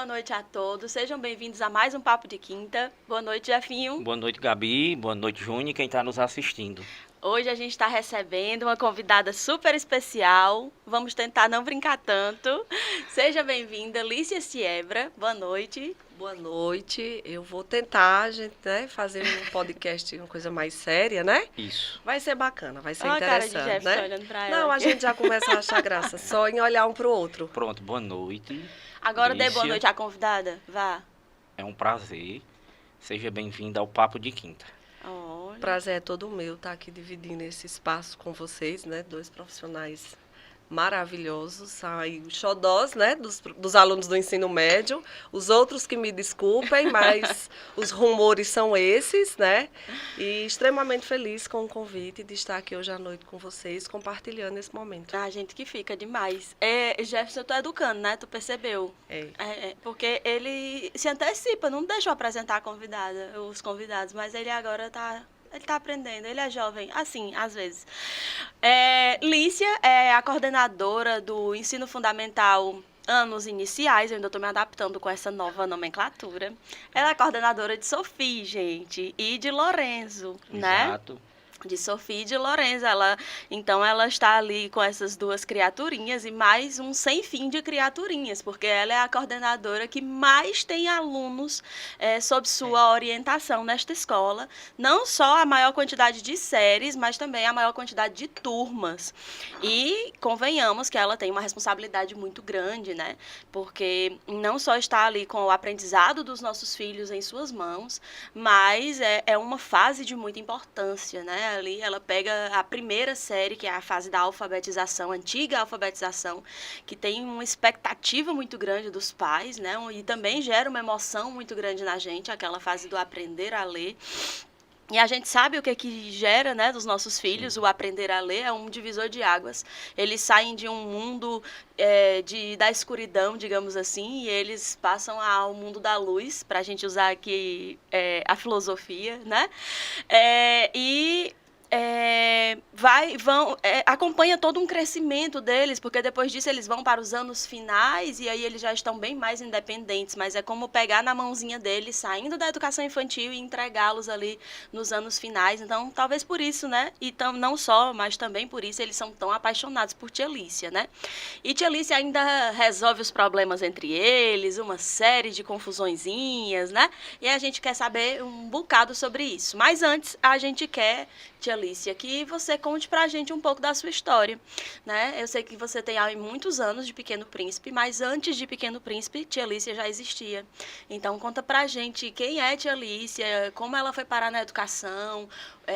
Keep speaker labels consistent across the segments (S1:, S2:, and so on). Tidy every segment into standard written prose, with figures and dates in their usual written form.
S1: boa noite a todos. Sejam bem-vindos a mais um Papo de Quinta. Boa noite, Jefinho.
S2: Boa noite, Gabi. Boa noite, Júnior, quem está nos assistindo.
S1: Hoje a gente está recebendo uma convidada super especial. Vamos tentar não brincar tanto. Seja bem-vinda, Lícia Siebra. Boa noite.
S3: Boa noite. Eu vou tentar, gente, né, fazer um podcast, uma coisa mais séria, né?
S2: Isso.
S3: Vai ser bacana, vai ser
S1: Olha a cara
S3: interessante,
S1: de Jeff
S3: né?
S1: olhando pra ela.
S3: Não, a gente já começa a achar graça só em olhar um pro outro.
S2: Pronto, boa noite.
S1: Agora dê boa
S2: Lícia.
S1: noite à convidada. Vá.
S2: É um prazer. Seja bem-vinda ao Papo de Quinta.
S1: Olha.
S3: O prazer é todo meu estar aqui dividindo esse espaço com vocês, né? Dois profissionais maravilhosos, aí os xodós, né, dos alunos do ensino médio, os outros que me desculpem, mas os rumores são esses, né, e extremamente feliz com o convite de estar aqui hoje à noite com vocês, compartilhando esse momento.
S1: A gente que fica demais. Jefferson, eu tô educando, né? Tu percebeu? Porque ele se antecipa, não deixa eu apresentar a convidada, os convidados, mas ele agora ele tá aprendendo, ele é jovem, assim, às vezes. Lícia é a coordenadora do ensino fundamental anos iniciais, eu ainda estou me adaptando com essa nova nomenclatura. Ela é coordenadora de Sofia, gente, e de Lorenzo, né?
S2: Exato.
S1: De Sofia e de Lorenzo. Então, ela está ali com essas duas criaturinhas e mais um sem fim de criaturinhas, porque ela é a coordenadora que mais tem alunos sob sua orientação nesta escola. Não só a maior quantidade de séries, mas também a maior quantidade de turmas. E convenhamos que ela tem uma responsabilidade muito grande, né? Porque não só está ali com o aprendizado dos nossos filhos em suas mãos, mas é uma fase de muita importância, né? Ali ela pega a primeira série, que é a fase da alfabetização, antiga alfabetização, que tem uma expectativa muito grande dos pais, né? E também gera uma emoção muito grande na gente, aquela fase do aprender a ler. E a gente sabe o que gera, né, dos nossos filhos. O aprender a ler é um divisor de águas. Eles saem de um mundo da escuridão, digamos assim, e eles passam ao mundo da luz, para a gente usar aqui a filosofia, né? Acompanha todo um crescimento deles, porque depois disso eles vão para os anos finais e aí eles já estão bem mais independentes, mas é como pegar na mãozinha deles, saindo da educação infantil e entregá-los ali nos anos finais. Então, talvez por isso, né? Não só, mas também por isso eles são tão apaixonados por Tia Lícia, né? E Tia Lícia ainda resolve os problemas entre eles, uma série de confusõezinhas, né? E a gente quer saber um bocado sobre isso. Mas antes, a gente quer, Tia Lícia, que você conte pra gente um pouco da sua história, né? Eu sei que você tem há muitos anos de Pequeno Príncipe, mas antes de Pequeno Príncipe, Tia Lícia já existia. Então, conta pra gente quem é Tia Lícia, como ela foi parar na educação,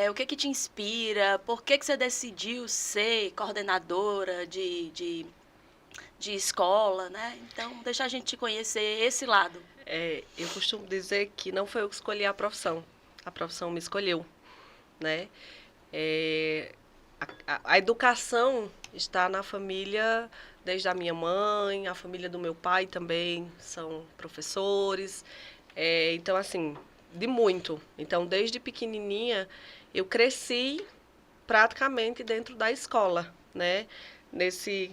S1: o que te inspira, por que você decidiu ser coordenadora de escola, né? Então, deixa a gente te conhecer esse lado.
S3: Eu costumo dizer que não foi eu que escolhi a profissão me escolheu, né? A educação está na família, desde a minha mãe, a família do meu pai também são professores. Então, assim, de muito. Então, desde pequenininha, eu cresci praticamente dentro da escola, né? Nesse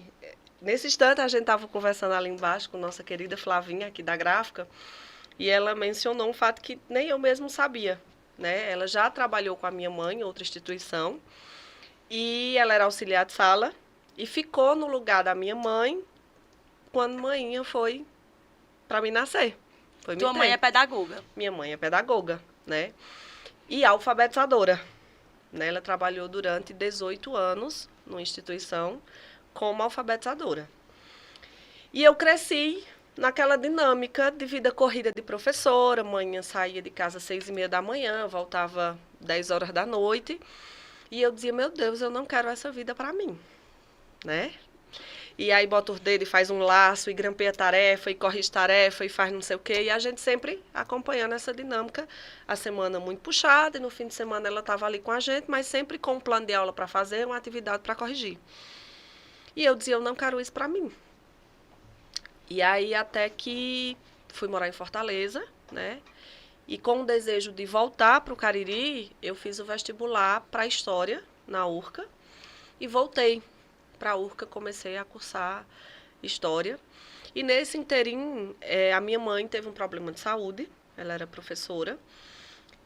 S3: instante, a gente estava conversando ali embaixo com nossa querida Flavinha, aqui da gráfica, e ela mencionou um fato que nem eu mesmo sabia, né? Ela já trabalhou com a minha mãe em outra instituição e ela era auxiliar de sala e ficou no lugar da minha mãe quando manhinha foi para mim nascer.
S1: Tua mãe é pedagoga?
S3: Minha mãe é pedagoga, né? E alfabetizadora, né? Ela trabalhou durante 18 anos numa instituição como alfabetizadora. E eu cresci naquela dinâmica de vida corrida de professora. Manhã saía de casa às 6h30 da manhã, voltava 10 horas da noite. E eu dizia, meu Deus, eu não quero essa vida para mim, né? E aí bota o dedo e faz um laço, e grampeia tarefa, e corrige tarefa, e faz não sei o quê. E a gente sempre acompanhando essa dinâmica. A semana muito puxada, e no fim de semana ela estava ali com a gente, mas sempre com um plano de aula para fazer, uma atividade para corrigir. E eu dizia, eu não quero isso para mim. E aí até que fui morar em Fortaleza, né? E com o desejo de voltar para o Cariri, eu fiz o vestibular para História, na URCA, e voltei para a URCA, comecei a cursar História. E nesse interim, a minha mãe teve um problema de saúde, ela era professora,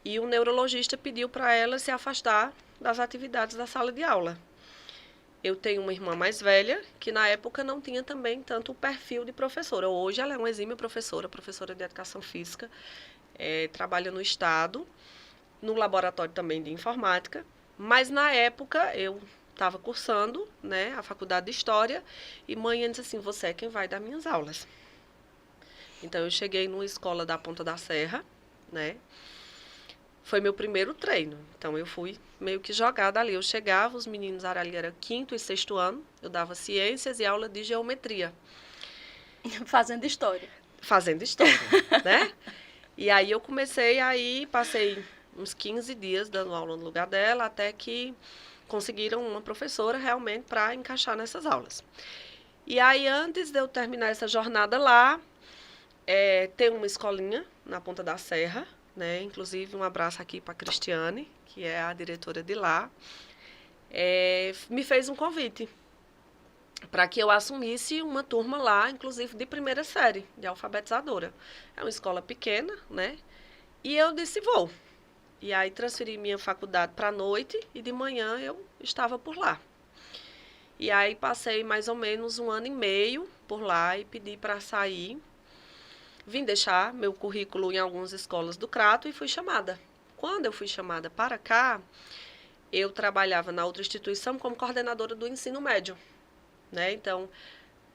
S3: e o neurologista pediu para ela se afastar das atividades da sala de aula. Eu tenho uma irmã mais velha, que na época não tinha também tanto o perfil de professora. Hoje ela é uma exímia professora, professora de educação física, trabalha no Estado, no laboratório também de informática, mas na época eu estava cursando, né, a faculdade de História, e mãe disse assim, você é quem vai dar minhas aulas. Então eu cheguei numa escola da Ponta da Serra, né, foi meu primeiro treino, então eu fui meio que jogada ali. Eu chegava, os meninos ali era 5º e 6º ano, eu dava ciências e aula de geometria.
S1: Fazendo história.
S3: Fazendo história, né? E aí eu comecei, aí passei uns 15 dias dando aula no lugar dela, até que conseguiram uma professora realmente para encaixar nessas aulas. E aí, antes de eu terminar essa jornada lá, tem uma escolinha na Ponta da Serra, né? Inclusive, um abraço aqui para a Cristiane, que é a diretora de lá, me fez um convite para que eu assumisse uma turma lá, inclusive de primeira série, de alfabetizadora. É uma escola pequena, né? E eu disse, vou. E aí transferi minha faculdade para a noite e de manhã eu estava por lá. E aí passei mais ou menos 1 ano e meio por lá e pedi para sair. Vim deixar meu currículo em algumas escolas do Crato e fui chamada. Quando eu fui chamada para cá, eu trabalhava na outra instituição como coordenadora do ensino médio, né? Então,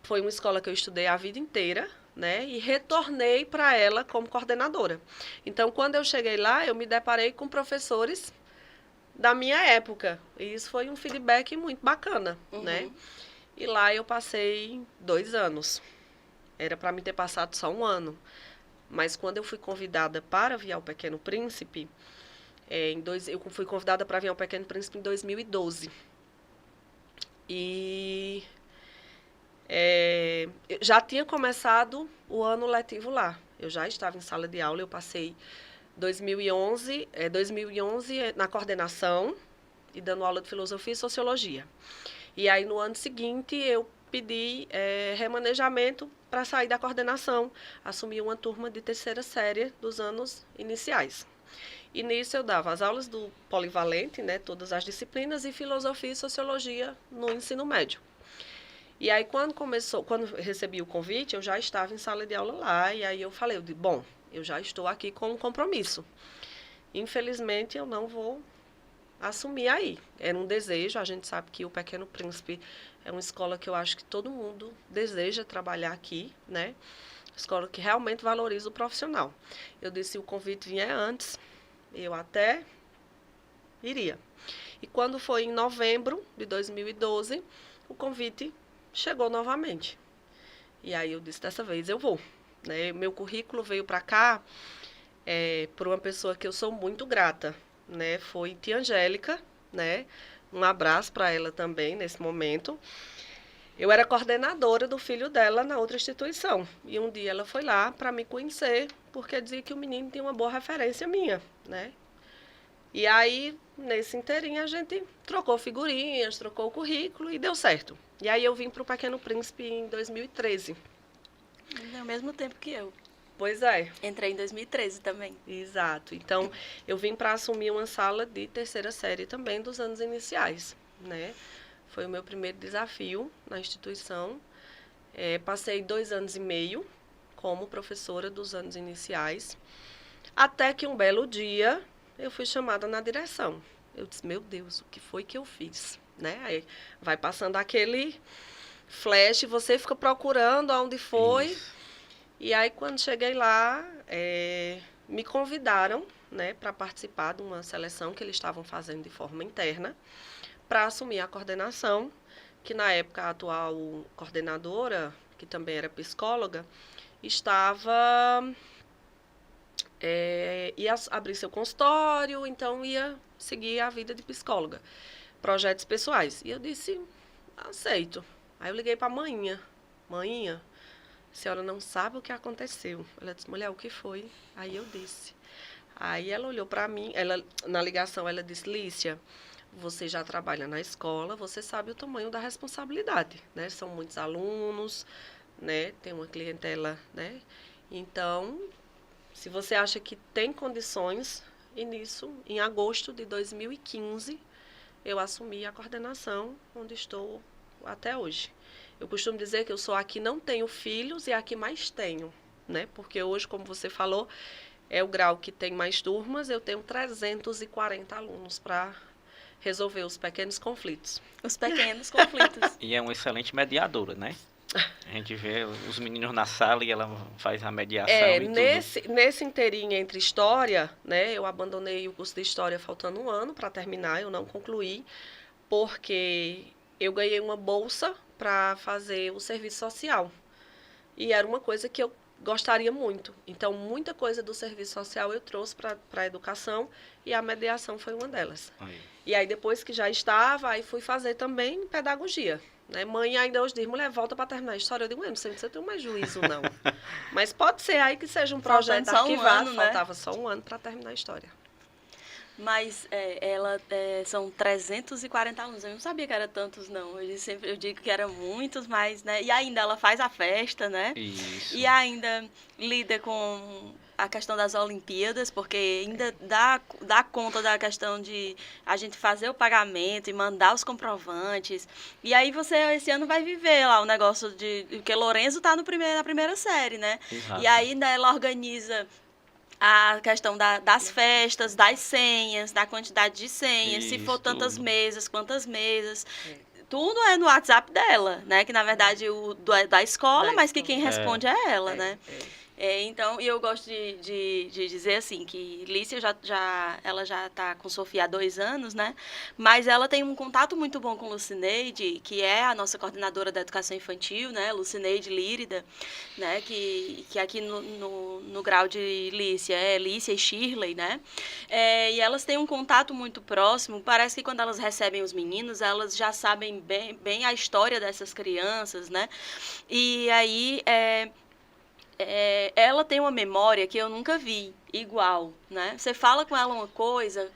S3: foi uma escola que eu estudei a vida inteira, né? E retornei para ela como coordenadora. Então, quando eu cheguei lá, eu me deparei com professores da minha época. E isso foi um feedback muito bacana, né? E lá eu passei 2 anos. Era para mim ter passado só 1 ano. Mas quando eu fui convidada para vir ao Pequeno Príncipe, eu fui convidada para vir ao Pequeno Príncipe em 2012. E já tinha começado o ano letivo lá. Eu já estava em sala de aula, eu passei 2011 na coordenação e dando aula de filosofia e sociologia. E aí, no ano seguinte, eu pedi remanejamento para sair da coordenação, assumi uma turma de 3ª série dos anos iniciais. E nisso eu dava as aulas do polivalente, né, todas as disciplinas, e filosofia e sociologia no ensino médio. E aí, quando recebi o convite, eu já estava em sala de aula lá, e aí eu falei, bom, eu já estou aqui com um compromisso. Infelizmente, eu não vou assumir aí. Era um desejo, a gente sabe que o Pequeno Príncipe é uma escola que eu acho que todo mundo deseja trabalhar aqui, né? Escola que realmente valoriza o profissional. Eu disse, se o convite vier antes, eu até iria. E quando foi em novembro de 2012, o convite chegou novamente. E aí eu disse, dessa vez eu vou, né? Meu currículo veio para cá por uma pessoa que eu sou muito grata, né? Foi tia Angélica, né? Um abraço para ela também nesse momento. Eu era coordenadora do filho dela na outra instituição. E um dia ela foi lá para me conhecer, porque dizia que o menino tinha uma boa referência minha, né? E aí, nesse inteirinho, a gente trocou figurinhas, trocou o currículo e deu certo. E aí eu vim para o Pequeno Príncipe em 2013.
S1: É o mesmo tempo que eu.
S3: Pois é.
S1: Entrei em 2013 também.
S3: Exato. Então, eu vim para assumir uma sala de 3ª série também dos anos iniciais, né? Foi o meu primeiro desafio na instituição. Passei 2 anos e meio como professora dos anos iniciais, até que um belo dia eu fui chamada na direção. Eu disse, meu Deus, o que foi que eu fiz? Né? Aí vai passando aquele flash, você fica procurando aonde foi.
S2: Isso.
S3: E aí, quando cheguei lá, me convidaram, né, para participar de uma seleção que eles estavam fazendo de forma interna, para assumir a coordenação, que na época a atual coordenadora, que também era psicóloga, ia abrir seu consultório, então ia seguir a vida de psicóloga, projetos pessoais. E eu disse, aceito. Aí eu liguei para a maninha, a senhora não sabe o que aconteceu. Ela disse, mulher, o que foi? Aí eu disse. Aí ela olhou para mim, na ligação ela disse, Lícia, você já trabalha na escola, você sabe o tamanho da responsabilidade, né? São muitos alunos, né? Tem uma clientela, né? Então, se você acha que tem condições, e nisso, em agosto de 2015, eu assumi a coordenação, onde estou até hoje. Eu costumo dizer que eu sou a que não tenho filhos e a que mais tenho, né? Porque hoje, como você falou, é o grau que tem mais turmas, eu tenho 340 alunos para resolver os pequenos conflitos.
S1: Os pequenos conflitos.
S2: E é uma excelente mediadora, né? A gente vê os meninos na sala e ela faz a mediação e tudo.
S3: Nesse inteirinho entre história, né? Eu abandonei o curso de história faltando um ano para terminar, eu não concluí, porque eu ganhei uma bolsa para fazer o serviço social. E era uma coisa que eu gostaria muito. Então, muita coisa do serviço social eu trouxe para a educação e a mediação foi uma delas.
S2: Aí.
S3: E aí, depois que já estava, aí fui fazer também pedagogia. Né? Mãe ainda hoje diz, mulher, volta para terminar a história. Eu digo, não sei se você tem mais juízo, não. Mas pode ser aí que seja um projeto arquivado. Faltava só um ano para terminar a história.
S1: Mas são 340 alunos. Eu não sabia que era tantos, não. Eu digo que eram muitos, mas, né? E ainda ela faz a festa, né?
S2: Isso.
S1: E ainda lida com a questão das Olimpíadas, porque ainda dá conta da questão de a gente fazer o pagamento e mandar os comprovantes. E aí você, esse ano, vai viver lá o negócio de... Porque Lorenzo está na primeira série, né?
S2: Exato.
S1: E aí ainda ela organiza a questão das festas, das senhas, da quantidade de senhas, se for tantas mesas, quantas mesas. Tudo é no WhatsApp dela, né? Que, na verdade, da escola, mas que quem responde é ela, né? Então, e eu gosto de dizer assim, que Lícia ela já está com Sofia há 2 anos, né? Mas ela tem um contato muito bom com Lucineide, que é a nossa coordenadora da educação infantil, né? Lucineide Lírida, né? Que aqui no grau de Lícia é Lícia e Shirley, né? E elas têm um contato muito próximo. Parece que quando elas recebem os meninos, elas já sabem bem a história dessas crianças, né? E aí... ela tem uma memória que eu nunca vi igual, né? Você fala com ela uma coisa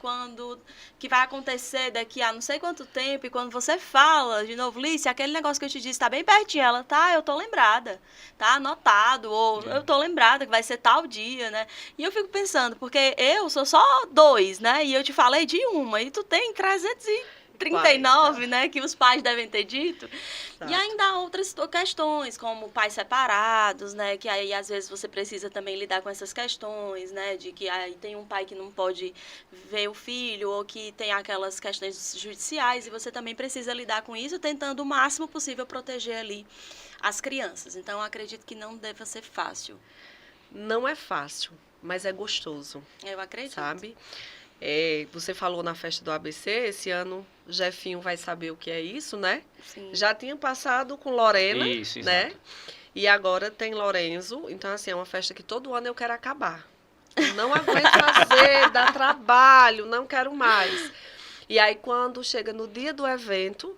S1: que vai acontecer daqui a não sei quanto tempo, e quando você fala de novo, Lícia, aquele negócio que eu te disse está bem pertinho, ela, tá, eu tô lembrada, tá anotado, ou eu tô lembrada que vai ser tal dia, né? E eu fico pensando, porque eu sou só 2, né? E eu te falei de uma, e tu tem 339, né, que os pais devem ter dito. Exato. E ainda há outras questões, como pais separados, né, que aí às vezes você precisa também lidar com essas questões, né, de que aí tem um pai que não pode ver o filho, ou que tem aquelas questões judiciais, e você também precisa lidar com isso, tentando o máximo possível proteger ali as crianças. Então, eu acredito que não deva ser fácil.
S3: Não é fácil, mas é gostoso.
S1: Eu acredito.
S3: Sabe? Você falou na festa do ABC, esse ano Jefinho vai saber o que é isso, né?
S1: Sim.
S3: Já tinha passado com Lorena,
S2: isso,
S3: né?
S2: Exato.
S3: E agora tem Lorenzo. Então, assim, é uma festa que todo ano eu quero acabar. Eu não aguento fazer, dá trabalho, não quero mais. E aí, quando chega no dia do evento,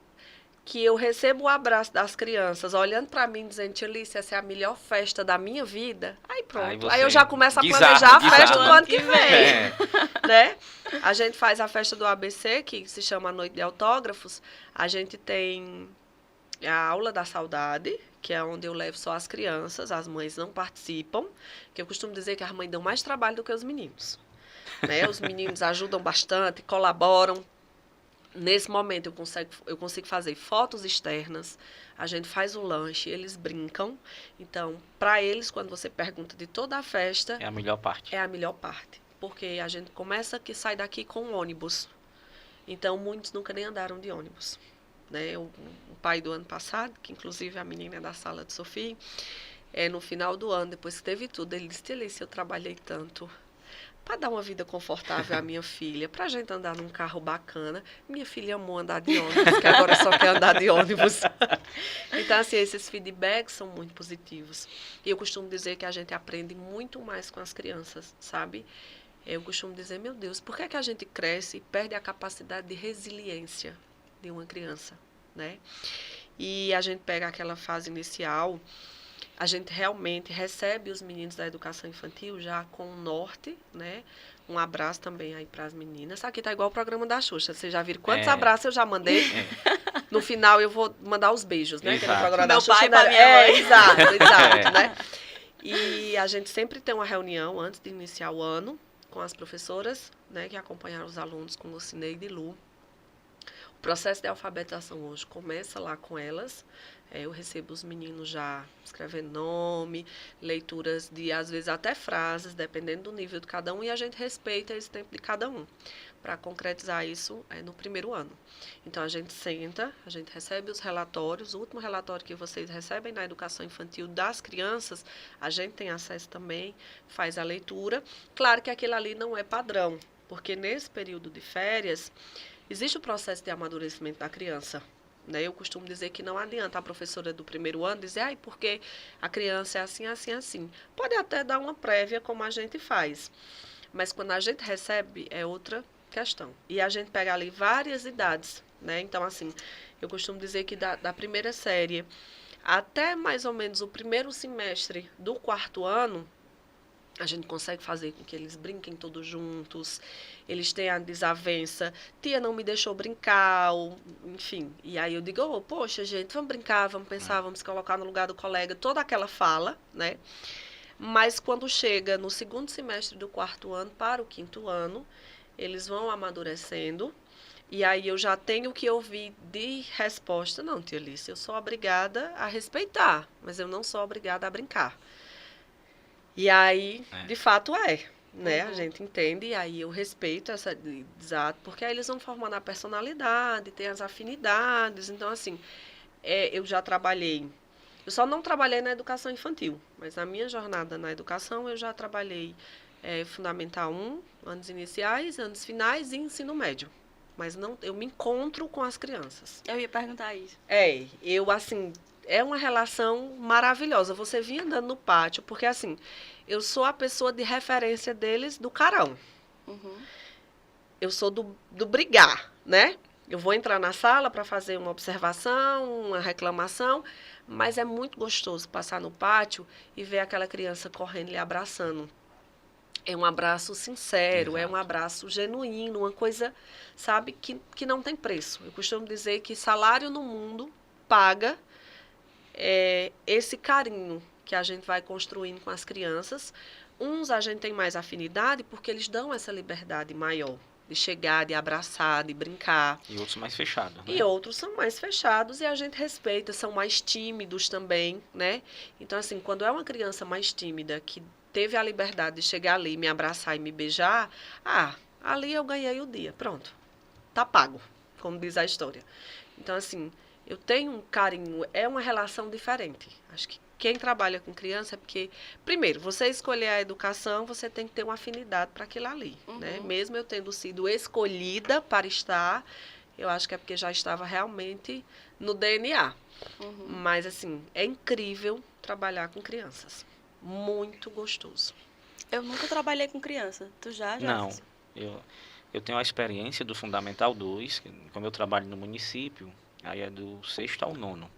S3: que eu recebo o abraço das crianças, olhando para mim, dizendo, tia Lícia, essa é a melhor festa da minha vida. Aí pronto. Aí eu já começo a planejar a festa do ano que vem. Né? A gente faz a festa do ABC, que se chama a Noite de Autógrafos. A gente tem a aula da saudade, que é onde eu levo só as crianças, as mães não participam, que eu costumo dizer que as mães dão mais trabalho do que os meninos. Né? Os meninos ajudam bastante, colaboram. Nesse momento eu consigo fazer fotos externas, a gente faz o lanche, eles brincam. Então, para eles, quando você pergunta de toda a festa...
S2: É a melhor parte.
S3: É a melhor parte, porque a gente começa que sai daqui com um ônibus. Então, muitos nunca nem andaram de ônibus. Né? O pai do ano passado, que inclusive a menina é da sala de Sofia, no final do ano, depois que teve tudo, ele disse, Lícia, eu trabalhei tanto para dar uma vida confortável à minha filha, para a gente andar num carro bacana. Minha filha amou andar de ônibus, que agora só quer andar de ônibus. Então, assim, esses feedbacks são muito positivos. E eu costumo dizer que a gente aprende muito mais com as crianças, sabe? Eu costumo dizer, meu Deus, por que a gente cresce e perde a capacidade de resiliência de uma criança, né? E a gente pega aquela fase inicial... A gente realmente recebe os meninos da educação infantil já com o norte, né? Um abraço também aí para as meninas. Aqui tá igual o programa da Xuxa. Vocês já viram quantos abraços eu já mandei? No final eu vou mandar os beijos, né? Que
S1: agora meu pai para minha mãe.
S3: Exato, né? E a gente sempre tem uma reunião antes de iniciar o ano com as professoras, né, que acompanharam os alunos com Lucineide e Lu. O processo de alfabetização hoje começa lá com elas. Eu recebo os meninos já escrevendo nome, leituras de, às vezes, até frases, dependendo do nível de cada um, e a gente respeita esse tempo de cada um, para concretizar isso no primeiro ano. Então, a gente senta, a gente recebe os relatórios, o último relatório que vocês recebem na educação infantil das crianças, a gente tem acesso também, faz a leitura. Claro que aquilo ali não é padrão, porque nesse período de férias, existe o processo de amadurecimento da criança. Eu costumo dizer que não adianta a professora do primeiro ano dizer, porque a criança é assim, assim, assim. Pode até dar uma prévia, como a gente faz. Mas quando a gente recebe, é outra questão. E a gente pega ali várias idades, né? Então, assim, eu costumo dizer que da primeira série até mais ou menos o primeiro semestre do quarto ano, a gente consegue fazer com que eles brinquem todos juntos, eles tenham a desavença, tia não me deixou brincar, enfim. E aí eu digo, poxa, gente, vamos brincar, vamos pensar, vamos se colocar no lugar do colega, toda aquela fala, né? Mas quando chega no segundo semestre do quarto ano para o quinto ano, eles vão amadurecendo, e aí eu já tenho que ouvir de resposta, não, tia Alice, eu sou obrigada a respeitar, mas eu não sou obrigada a brincar. E aí, de fato, né? A gente entende, e aí eu respeito essa exato, porque aí eles vão formando a personalidade, tem as afinidades. Então, assim, eu já trabalhei. Eu só não trabalhei na educação infantil, mas na minha jornada na educação eu já trabalhei Fundamental 1, anos iniciais, anos finais e ensino médio. Mas não, eu me encontro com as crianças.
S1: Eu ia perguntar isso.
S3: Eu, assim, é uma relação maravilhosa. Você vinha andando no pátio, porque, assim, eu sou a pessoa de referência deles do carão. Eu sou do brigar, né? Eu vou entrar na sala para fazer uma observação, uma reclamação, mas é muito gostoso passar no pátio e ver aquela criança correndo e abraçando. É um abraço sincero, é um abraço genuíno, uma coisa, sabe, que não tem preço. Eu costumo dizer que salário no mundo paga esse carinho que a gente vai construindo com as crianças. Uns a gente tem mais afinidade porque eles dão essa liberdade maior de chegar, de abraçar, de brincar.
S2: E outros mais fechados, né?
S3: E outros são mais fechados e a gente respeita, são mais tímidos também, né? Então, assim, quando é uma criança mais tímida que teve a liberdade de chegar ali, me abraçar e me beijar, ali eu ganhei o dia, pronto. Tá pago, como diz a história. Então, assim, eu tenho um carinho, é uma relação diferente. Acho que quem trabalha com criança é porque, primeiro, você escolher a educação, você tem que ter uma afinidade para aquilo ali, né? Mesmo eu tendo sido escolhida para estar, eu acho que é porque já estava realmente no DNA. Mas, assim, é incrível trabalhar com crianças. Muito gostoso.
S1: Eu nunca trabalhei com criança. Tu já?
S2: Não. Eu tenho a experiência do Fundamental 2, como eu trabalho no município, aí é do 6º ao 9º.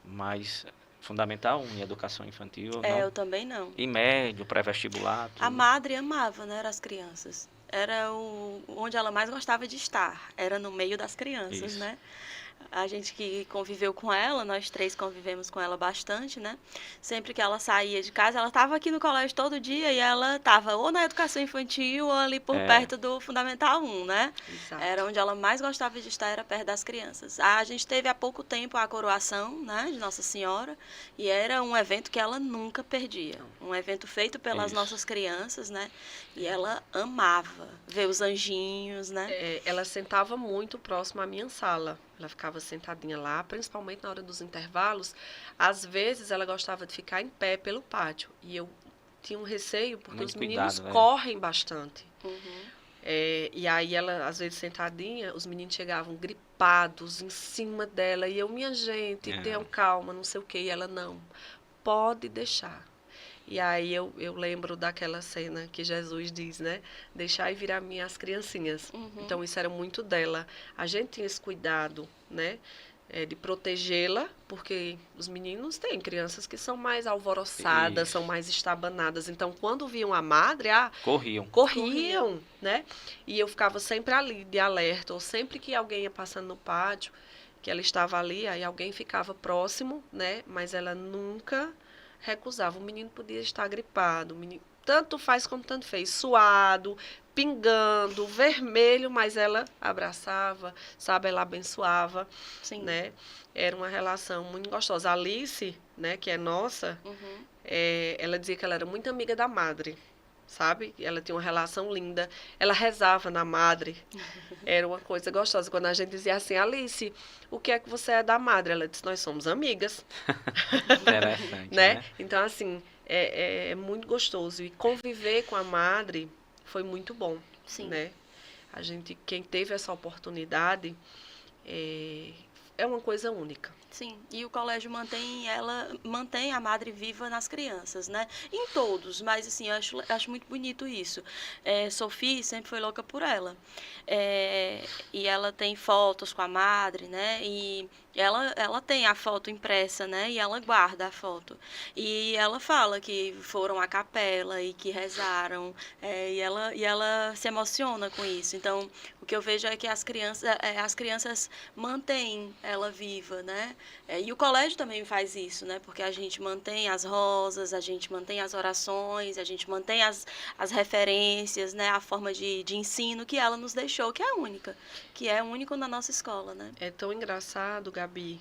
S2: Mas Fundamental 1 e Educação Infantil, não.
S1: Eu também não.
S2: E médio, pré-vestibular.
S1: A madre amava, né, as crianças. Era onde ela mais gostava de estar. Era no meio das crianças,
S2: Isso.
S1: né? A gente que conviveu com ela, nós 3 convivemos com ela bastante, né? Sempre que ela saía de casa, ela estava aqui no colégio todo dia e ela estava ou na educação infantil ou ali por perto do Fundamental 1, né?
S3: Exato.
S1: Era onde ela mais gostava de estar, era perto das crianças. A gente teve há pouco tempo a coroação, né, de Nossa Senhora, e era um evento que ela nunca perdia. Um evento feito pelas nossas crianças, né? E ela amava ver os anjinhos, né?
S3: Ela sentava muito próximo à minha sala. Ela ficava sentadinha lá, principalmente na hora dos intervalos. Às vezes, ela gostava de ficar em pé pelo pátio. E eu tinha um receio, porque
S2: muito
S3: os meninos
S2: cuidado,
S3: correm bastante. E aí, ela, às vezes, sentadinha, os meninos chegavam gripados em cima dela. E eu, minha gente, tenham calma, não sei o quê. E ela, não, pode deixar. E aí eu lembro daquela cena que Jesus diz, né? Deixar e vir a mim as criancinhas. Então, isso era muito dela. A gente tinha esse cuidado, né? De protegê-la, porque os meninos têm crianças que são mais alvoroçadas, são mais estabanadas. Então, quando viam a madre, corriam, né? E eu ficava sempre ali, de alerta, ou sempre que alguém ia passando no pátio, que ela estava ali, aí alguém ficava próximo, né? Mas ela nunca recusava. O menino podia estar gripado, o menino, tanto faz como tanto fez, suado, pingando, vermelho, mas ela abraçava, sabe? Ela abençoava,
S1: Sim.
S3: né? Era uma relação muito gostosa. A Alice, né, que é nossa, ela dizia que ela era muito amiga da madre, sabe? Ela tinha uma relação linda. Ela rezava na madre. Era uma coisa gostosa. Quando a gente dizia assim, Alice, o que é que você é da madre? Ela disse, nós somos amigas.
S2: Interessante,
S3: Né?
S2: né?
S3: Então, assim, é muito gostoso. E conviver com a madre foi muito bom,
S1: Sim.
S3: né? A gente, quem teve essa oportunidade, é uma coisa única.
S1: Sim, e o colégio mantém a madre viva nas crianças, né? Em todos, mas assim, eu acho muito bonito isso. Sophie sempre foi louca por ela. E ela tem fotos com a madre, né? E ela tem a foto impressa, né? E ela guarda a foto. E ela fala que foram à capela e que rezaram, e ela se emociona com isso. Então, o que eu vejo é que as crianças mantêm ela viva, né? E o colégio também faz isso, né? Porque a gente mantém as rosas, a gente mantém as orações, a gente mantém as referências, né? A forma de ensino que ela nos deixou, que é única, que é único na nossa escola, né?
S3: É tão engraçado, Gabi,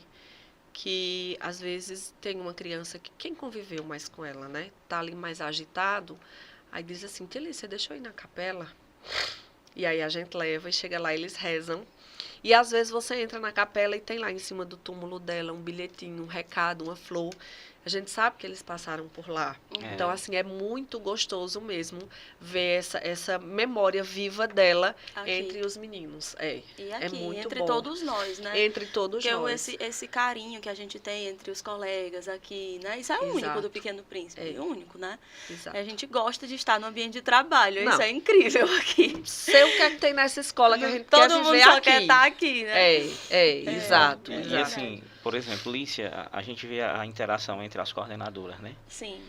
S3: que às vezes tem uma criança que quem conviveu mais com ela, né? Tá ali mais agitado, aí diz assim, Tilícia, deixa eu ir na capela. E aí a gente leva e chega lá, eles rezam. E às vezes você entra na capela e tem lá em cima do túmulo dela um bilhetinho, um recado, uma flor. A gente sabe que eles passaram por lá. Então, assim, é muito gostoso mesmo ver essa memória viva dela
S1: Aqui.
S3: entre os meninos.
S1: E aqui,
S3: é muito
S1: entre
S3: bom.
S1: todos nós, né?
S3: Entre todos
S1: Porque
S3: nós.
S1: esse carinho que a gente tem entre os colegas aqui, né? Isso é
S3: Exato.
S1: único do Pequeno Príncipe, único, né?
S3: Exato.
S1: A gente gosta de estar no ambiente de trabalho,
S3: Não.
S1: isso é incrível aqui.
S3: Sei o que é que tem nessa escola que a gente
S1: Todo
S3: quer
S1: mundo
S3: viver
S1: só
S3: aqui.
S1: quer estar aqui, né?
S3: Exato,
S2: E
S3: exato.
S2: assim, por exemplo, Lícia, a gente vê a interação entre as coordenadoras, né?
S1: Sim.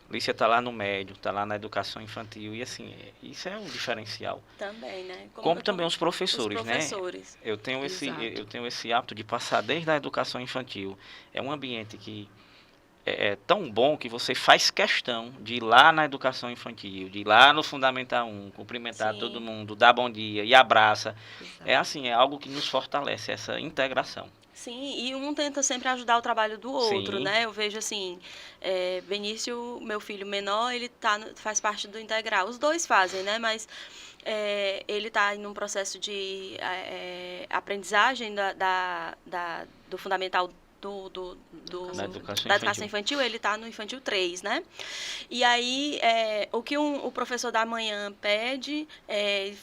S2: Lícia está lá no médio, está lá na educação infantil, e assim, isso é um diferencial.
S1: Também, né?
S2: Como também os professores,
S1: né?
S2: Eu tenho
S3: Exato.
S2: eu tenho esse hábito de passar desde a educação infantil. É um ambiente que é tão bom que você faz questão de ir lá na educação infantil, de ir lá no Fundamental 1, cumprimentar
S1: Sim.
S2: todo mundo, dar bom dia e abraça.
S3: Exato.
S2: É assim, é algo que nos fortalece, essa integração.
S1: Sim, e um tenta sempre ajudar o trabalho do outro,
S2: Sim.
S1: né? Eu vejo assim, Benício, meu filho menor, ele faz parte do integral. Os dois fazem, né? Mas ele está em um processo de aprendizagem do fundamental
S2: Da educação
S1: da educação infantil, ele está no infantil 3, né? E aí, o que o professor da manhã pede,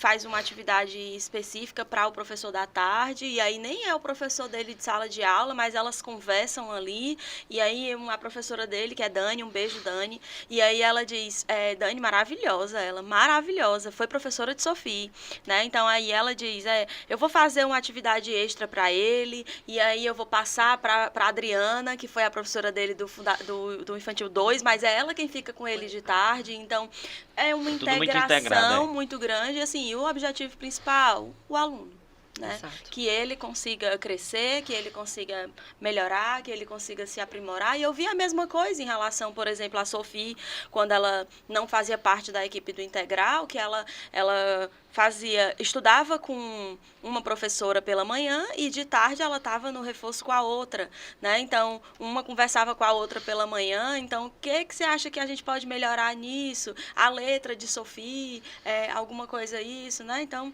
S1: faz uma atividade específica para o professor da tarde, e aí nem é o professor dele de sala de aula, mas elas conversam ali, e aí a professora dele, que é Dani, um beijo, Dani, e aí ela diz, Dani, maravilhosa, foi professora de Sophie, né? Então, aí ela diz, eu vou fazer uma atividade extra para ele, e aí eu vou passar para Adriana, que foi a professora dele do Infantil 2, mas é ela quem fica com ele de tarde. Então, é uma integração muito grande. Assim, e o objetivo principal, o aluno. Né? Que ele consiga crescer, que ele consiga melhorar, que ele consiga se aprimorar. E eu vi a mesma coisa em relação, por exemplo, a Sophie, quando ela não fazia parte da equipe do Integral, que ela estudava com uma professora pela manhã e de tarde ela estava no reforço com a outra, né? Então, uma conversava com a outra pela manhã. Então, o que você acha que a gente pode melhorar nisso? A letra de Sophie, alguma coisa isso, né? Então,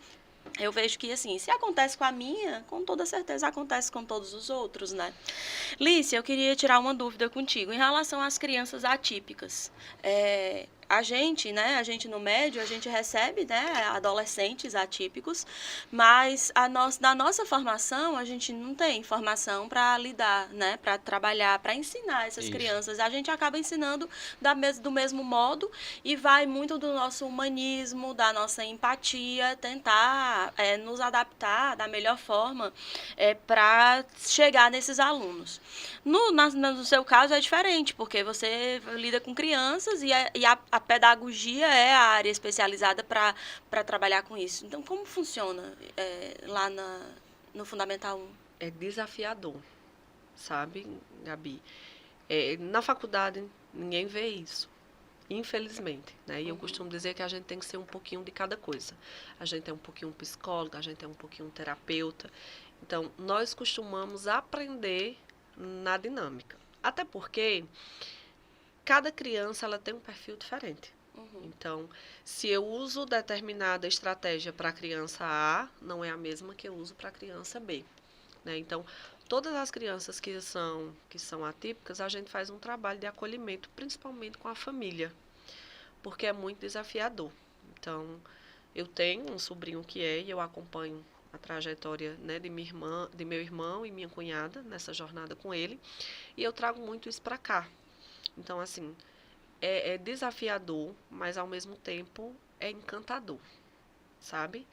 S1: eu vejo que, assim, se acontece com a minha, com toda certeza acontece com todos os outros, né? Lícia, eu queria tirar uma dúvida contigo em relação às crianças atípicas. A gente no médio, a gente recebe, né, adolescentes atípicos, mas na nossa formação, a gente não tem formação para lidar, né, para trabalhar, para ensinar essas crianças. A gente acaba ensinando do mesmo modo e vai muito do nosso humanismo, da nossa empatia, tentar nos adaptar da melhor forma para chegar nesses alunos. No seu caso é diferente, porque você lida com crianças e a pedagogia é a área especializada para trabalhar com isso. Então, como funciona lá no Fundamental 1?
S3: é desafiador, sabe, Gabi? Na faculdade, ninguém vê isso. Infelizmente, né? E eu costumo dizer que a gente tem que ser um pouquinho de cada coisa. A gente é um pouquinho psicólogo, a gente é um pouquinho terapeuta. Então, nós costumamos aprender na dinâmica. Até porque cada criança ela tem um perfil diferente. Então, se eu uso determinada estratégia para a criança A, não é a mesma que eu uso para a criança B. Né? Então, todas as crianças que são atípicas, a gente faz um trabalho de acolhimento, principalmente com a família, porque é muito desafiador. Então, eu tenho um sobrinho que e eu acompanho a trajetória, né, de meu irmão e minha cunhada nessa jornada com ele, e eu trago muito isso para cá. Então, assim, é desafiador, mas ao mesmo tempo é encantador, sabe?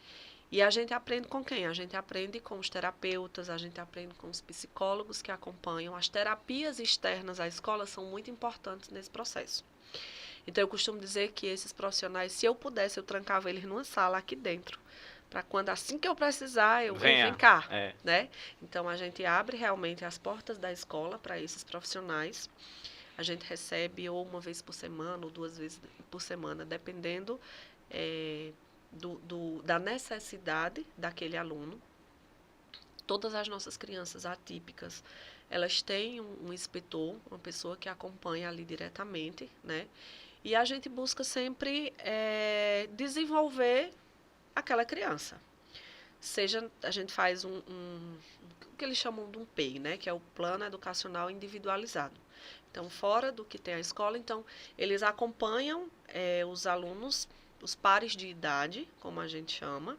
S3: E a gente aprende com quem? A gente aprende com os terapeutas, a gente aprende com os psicólogos que acompanham. As terapias externas à escola são muito importantes nesse processo. Então, eu costumo dizer que esses profissionais, se eu pudesse, eu trancava eles numa sala aqui dentro, para quando assim que eu precisar, eu venho, vem cá, né? Então, a gente abre realmente as portas da escola para esses profissionais. A gente recebe ou uma vez por semana ou 2 vezes por semana, dependendo da necessidade daquele aluno. Todas as nossas crianças atípicas, elas têm um inspetor, uma pessoa que acompanha ali diretamente, né? E a gente busca sempre desenvolver aquela criança. Seja, a gente faz o que eles chamam de um PEI, né? Que é o Plano Educacional Individualizado. Então, fora do que tem a escola, então, eles acompanham os alunos, os pares de idade, como a gente chama,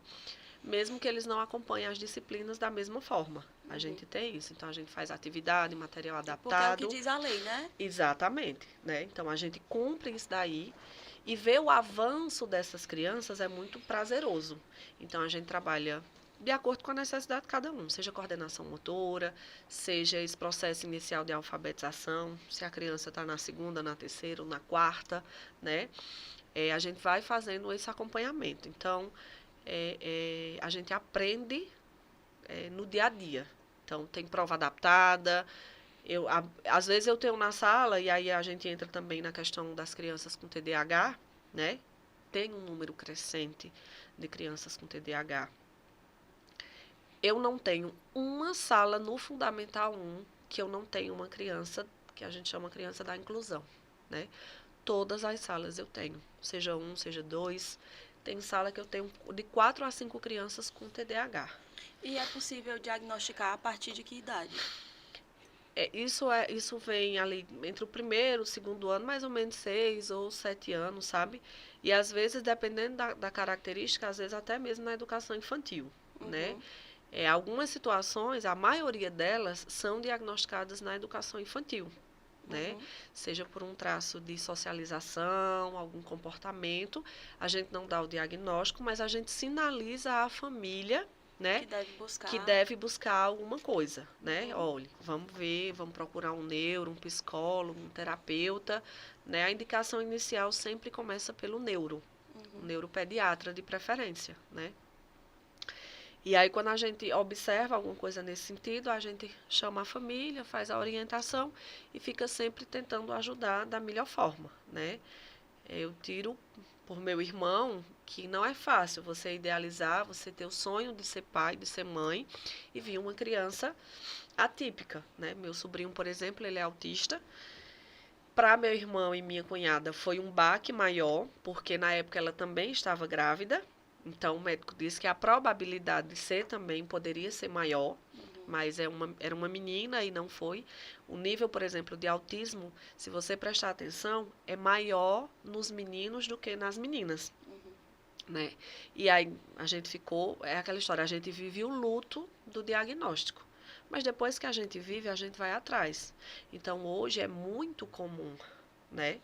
S3: mesmo que eles não acompanhem as disciplinas da mesma forma. A gente tem isso. Então, a gente faz atividade, material adaptado.
S1: Porque é o que diz a lei, né?
S3: Exatamente. Né? Então, a gente cumpre isso daí e ver o avanço dessas crianças é muito prazeroso. Então, a gente trabalha de acordo com a necessidade de cada um, seja coordenação motora, seja esse processo inicial de alfabetização, se a criança está na segunda, na terceira ou na quarta, né? A gente vai fazendo esse acompanhamento. Então, a gente aprende no dia a dia. Então, tem prova adaptada. Às vezes eu tenho na sala, e aí a gente entra também na questão das crianças com TDAH, né? Tem um número crescente de crianças com TDAH. Eu não tenho uma sala no Fundamental 1 que eu não tenho uma criança, que a gente chama criança da inclusão, né? Todas as salas eu tenho, seja 1, seja 2. Tem sala que eu tenho de 4 a 5 crianças com TDAH.
S1: E é possível diagnosticar a partir de que idade?
S3: Isso vem ali entre o primeiro e o segundo ano, mais ou menos 6 ou 7 anos, sabe? E às vezes, dependendo da característica, às vezes até mesmo na educação infantil, né? Algumas situações, a maioria delas, são diagnosticadas na educação infantil, né? Seja por um traço de socialização, algum comportamento, a gente não dá o diagnóstico, mas a gente sinaliza à família, né? Que deve buscar alguma coisa, né? Olha, vamos ver, vamos procurar um neuro, um psicólogo, um terapeuta, né? A indicação inicial sempre começa pelo neuro, um neuropediatra de preferência, né? E aí, quando a gente observa alguma coisa nesse sentido, a gente chama a família, faz a orientação e fica sempre tentando ajudar da melhor forma, né? Eu tiro por meu irmão que não é fácil você idealizar, você ter o sonho de ser pai, de ser mãe e vir uma criança atípica, né? Meu sobrinho, por exemplo, ele é autista. Para meu irmão e minha cunhada foi um baque maior, porque na época ela também estava grávida. Então, o médico disse que a probabilidade de ser também poderia ser maior, mas era uma menina e não foi. O nível, por exemplo, de autismo, se você prestar atenção, é maior nos meninos do que nas meninas. Né? E aí a gente ficou, é aquela história, a gente vive o luto do diagnóstico. Mas depois que a gente vive, a gente vai atrás. Então, hoje é muito comum, né?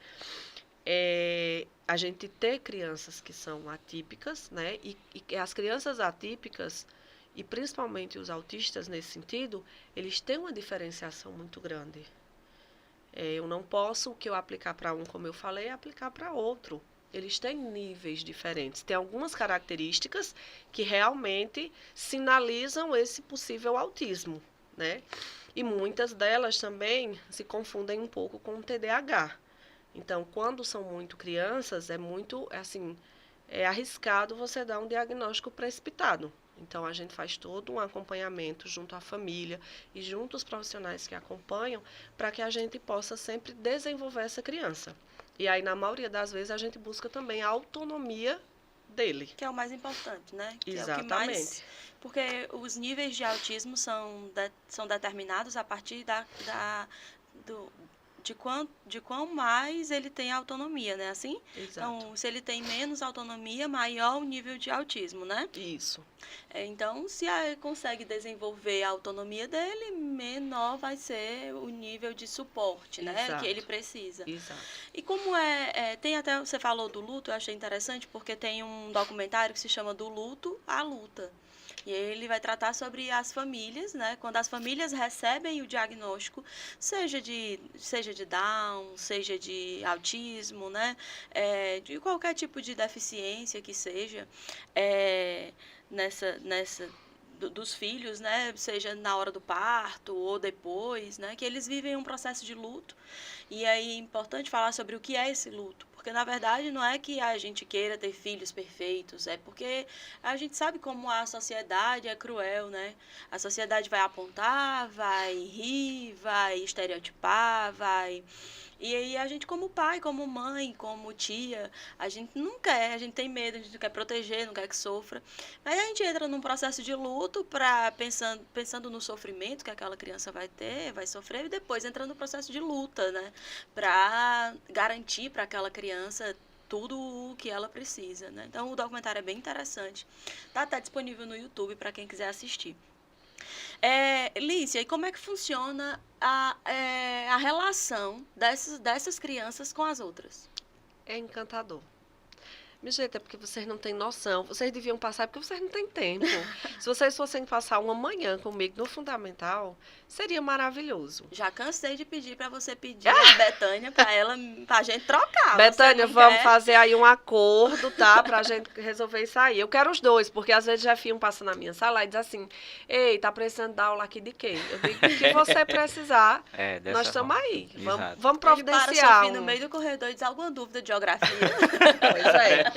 S3: A gente ter crianças que são atípicas, né? E as crianças atípicas, e principalmente os autistas nesse sentido, eles têm uma diferenciação muito grande. Eu não posso, o que eu aplicar para um, como eu falei, aplicar para outro. Eles têm níveis diferentes. Tem algumas características que realmente sinalizam esse possível autismo, né? E muitas delas também se confundem um pouco com o TDAH. Então, quando são muito crianças, é arriscado você dar um diagnóstico precipitado. Então, a gente faz todo um acompanhamento junto à família e junto aos profissionais que acompanham para que a gente possa sempre desenvolver essa criança. E aí, na maioria das vezes, a gente busca também a autonomia dele.
S1: Que é o mais importante, né? Que
S3: Exatamente.
S1: É o que mais, porque os níveis de autismo são determinados a partir do, de quão mais ele tem autonomia, né? Assim?
S3: Exato.
S1: Então, se ele tem menos autonomia, maior o nível de autismo, né?
S3: Isso.
S1: Então, se consegue desenvolver a autonomia dele, menor vai ser o nível de suporte, né?
S3: Exato.
S1: Que ele precisa.
S3: Exato.
S1: E como tem até, você falou do luto, eu achei interessante, porque tem um documentário que se chama Do Luto à Luta. E ele vai tratar sobre as famílias, né? Quando as famílias recebem o diagnóstico, seja de Down, seja de autismo, né? De qualquer tipo de deficiência que seja, dos filhos, né? Seja na hora do parto ou depois, né? Que eles vivem um processo de luto. E aí é importante falar sobre o que é esse luto. Porque, na verdade, não é que a gente queira ter filhos perfeitos, é porque a gente sabe como a sociedade é cruel, né? A sociedade vai apontar, vai rir, vai estereotipar, vai... E aí a gente, como pai, como mãe, como tia, a gente não quer, a gente tem medo, a gente não quer proteger, não quer que sofra. Aí a gente entra num processo de luto pensando no sofrimento que aquela criança vai ter, vai sofrer, e depois entra no processo de luta, né? Para garantir para aquela criança tudo o que ela precisa, né? Então o documentário é bem interessante. Tá até disponível no YouTube para quem quiser assistir. Lícia, e como é que funciona a relação dessas crianças com as outras?
S3: É encantador. Minha gente, é porque vocês não têm noção. Vocês deviam passar porque vocês não têm tempo. Se vocês fossem passar uma manhã comigo no Fundamental, seria maravilhoso.
S1: Já cansei de pedir para você pedir a Betânia pra gente trocar.
S3: Betânia, vamos fazer aí um acordo, tá? Pra gente resolver isso aí. Eu quero os dois, porque às vezes já Jefinho passa na minha sala e diz assim, ei, tá precisando dar aula aqui de quê? Eu digo, o que você precisar, nós estamos aí. Vamos providenciar.
S1: Ele para no meio do corredor e diz alguma dúvida de geografia.
S3: Pois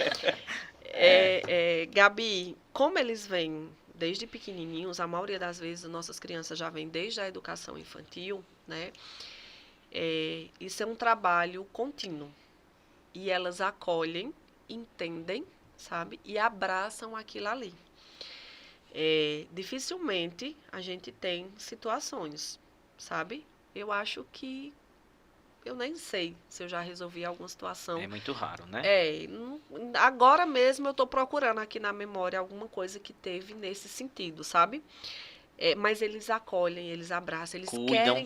S3: Gabi, como eles vêm desde pequenininhos, a maioria das vezes nossas crianças já vêm desde a educação infantil, né? Isso é um trabalho contínuo. E elas acolhem, entendem, sabe? E abraçam aquilo ali. Dificilmente a gente tem situações, sabe? Eu acho que eu nem sei se eu já resolvi alguma situação.
S2: É muito raro, né?
S3: Agora mesmo eu estou procurando aqui na memória alguma coisa que teve nesse sentido, sabe? Mas eles acolhem, eles abraçam, eles cuidam,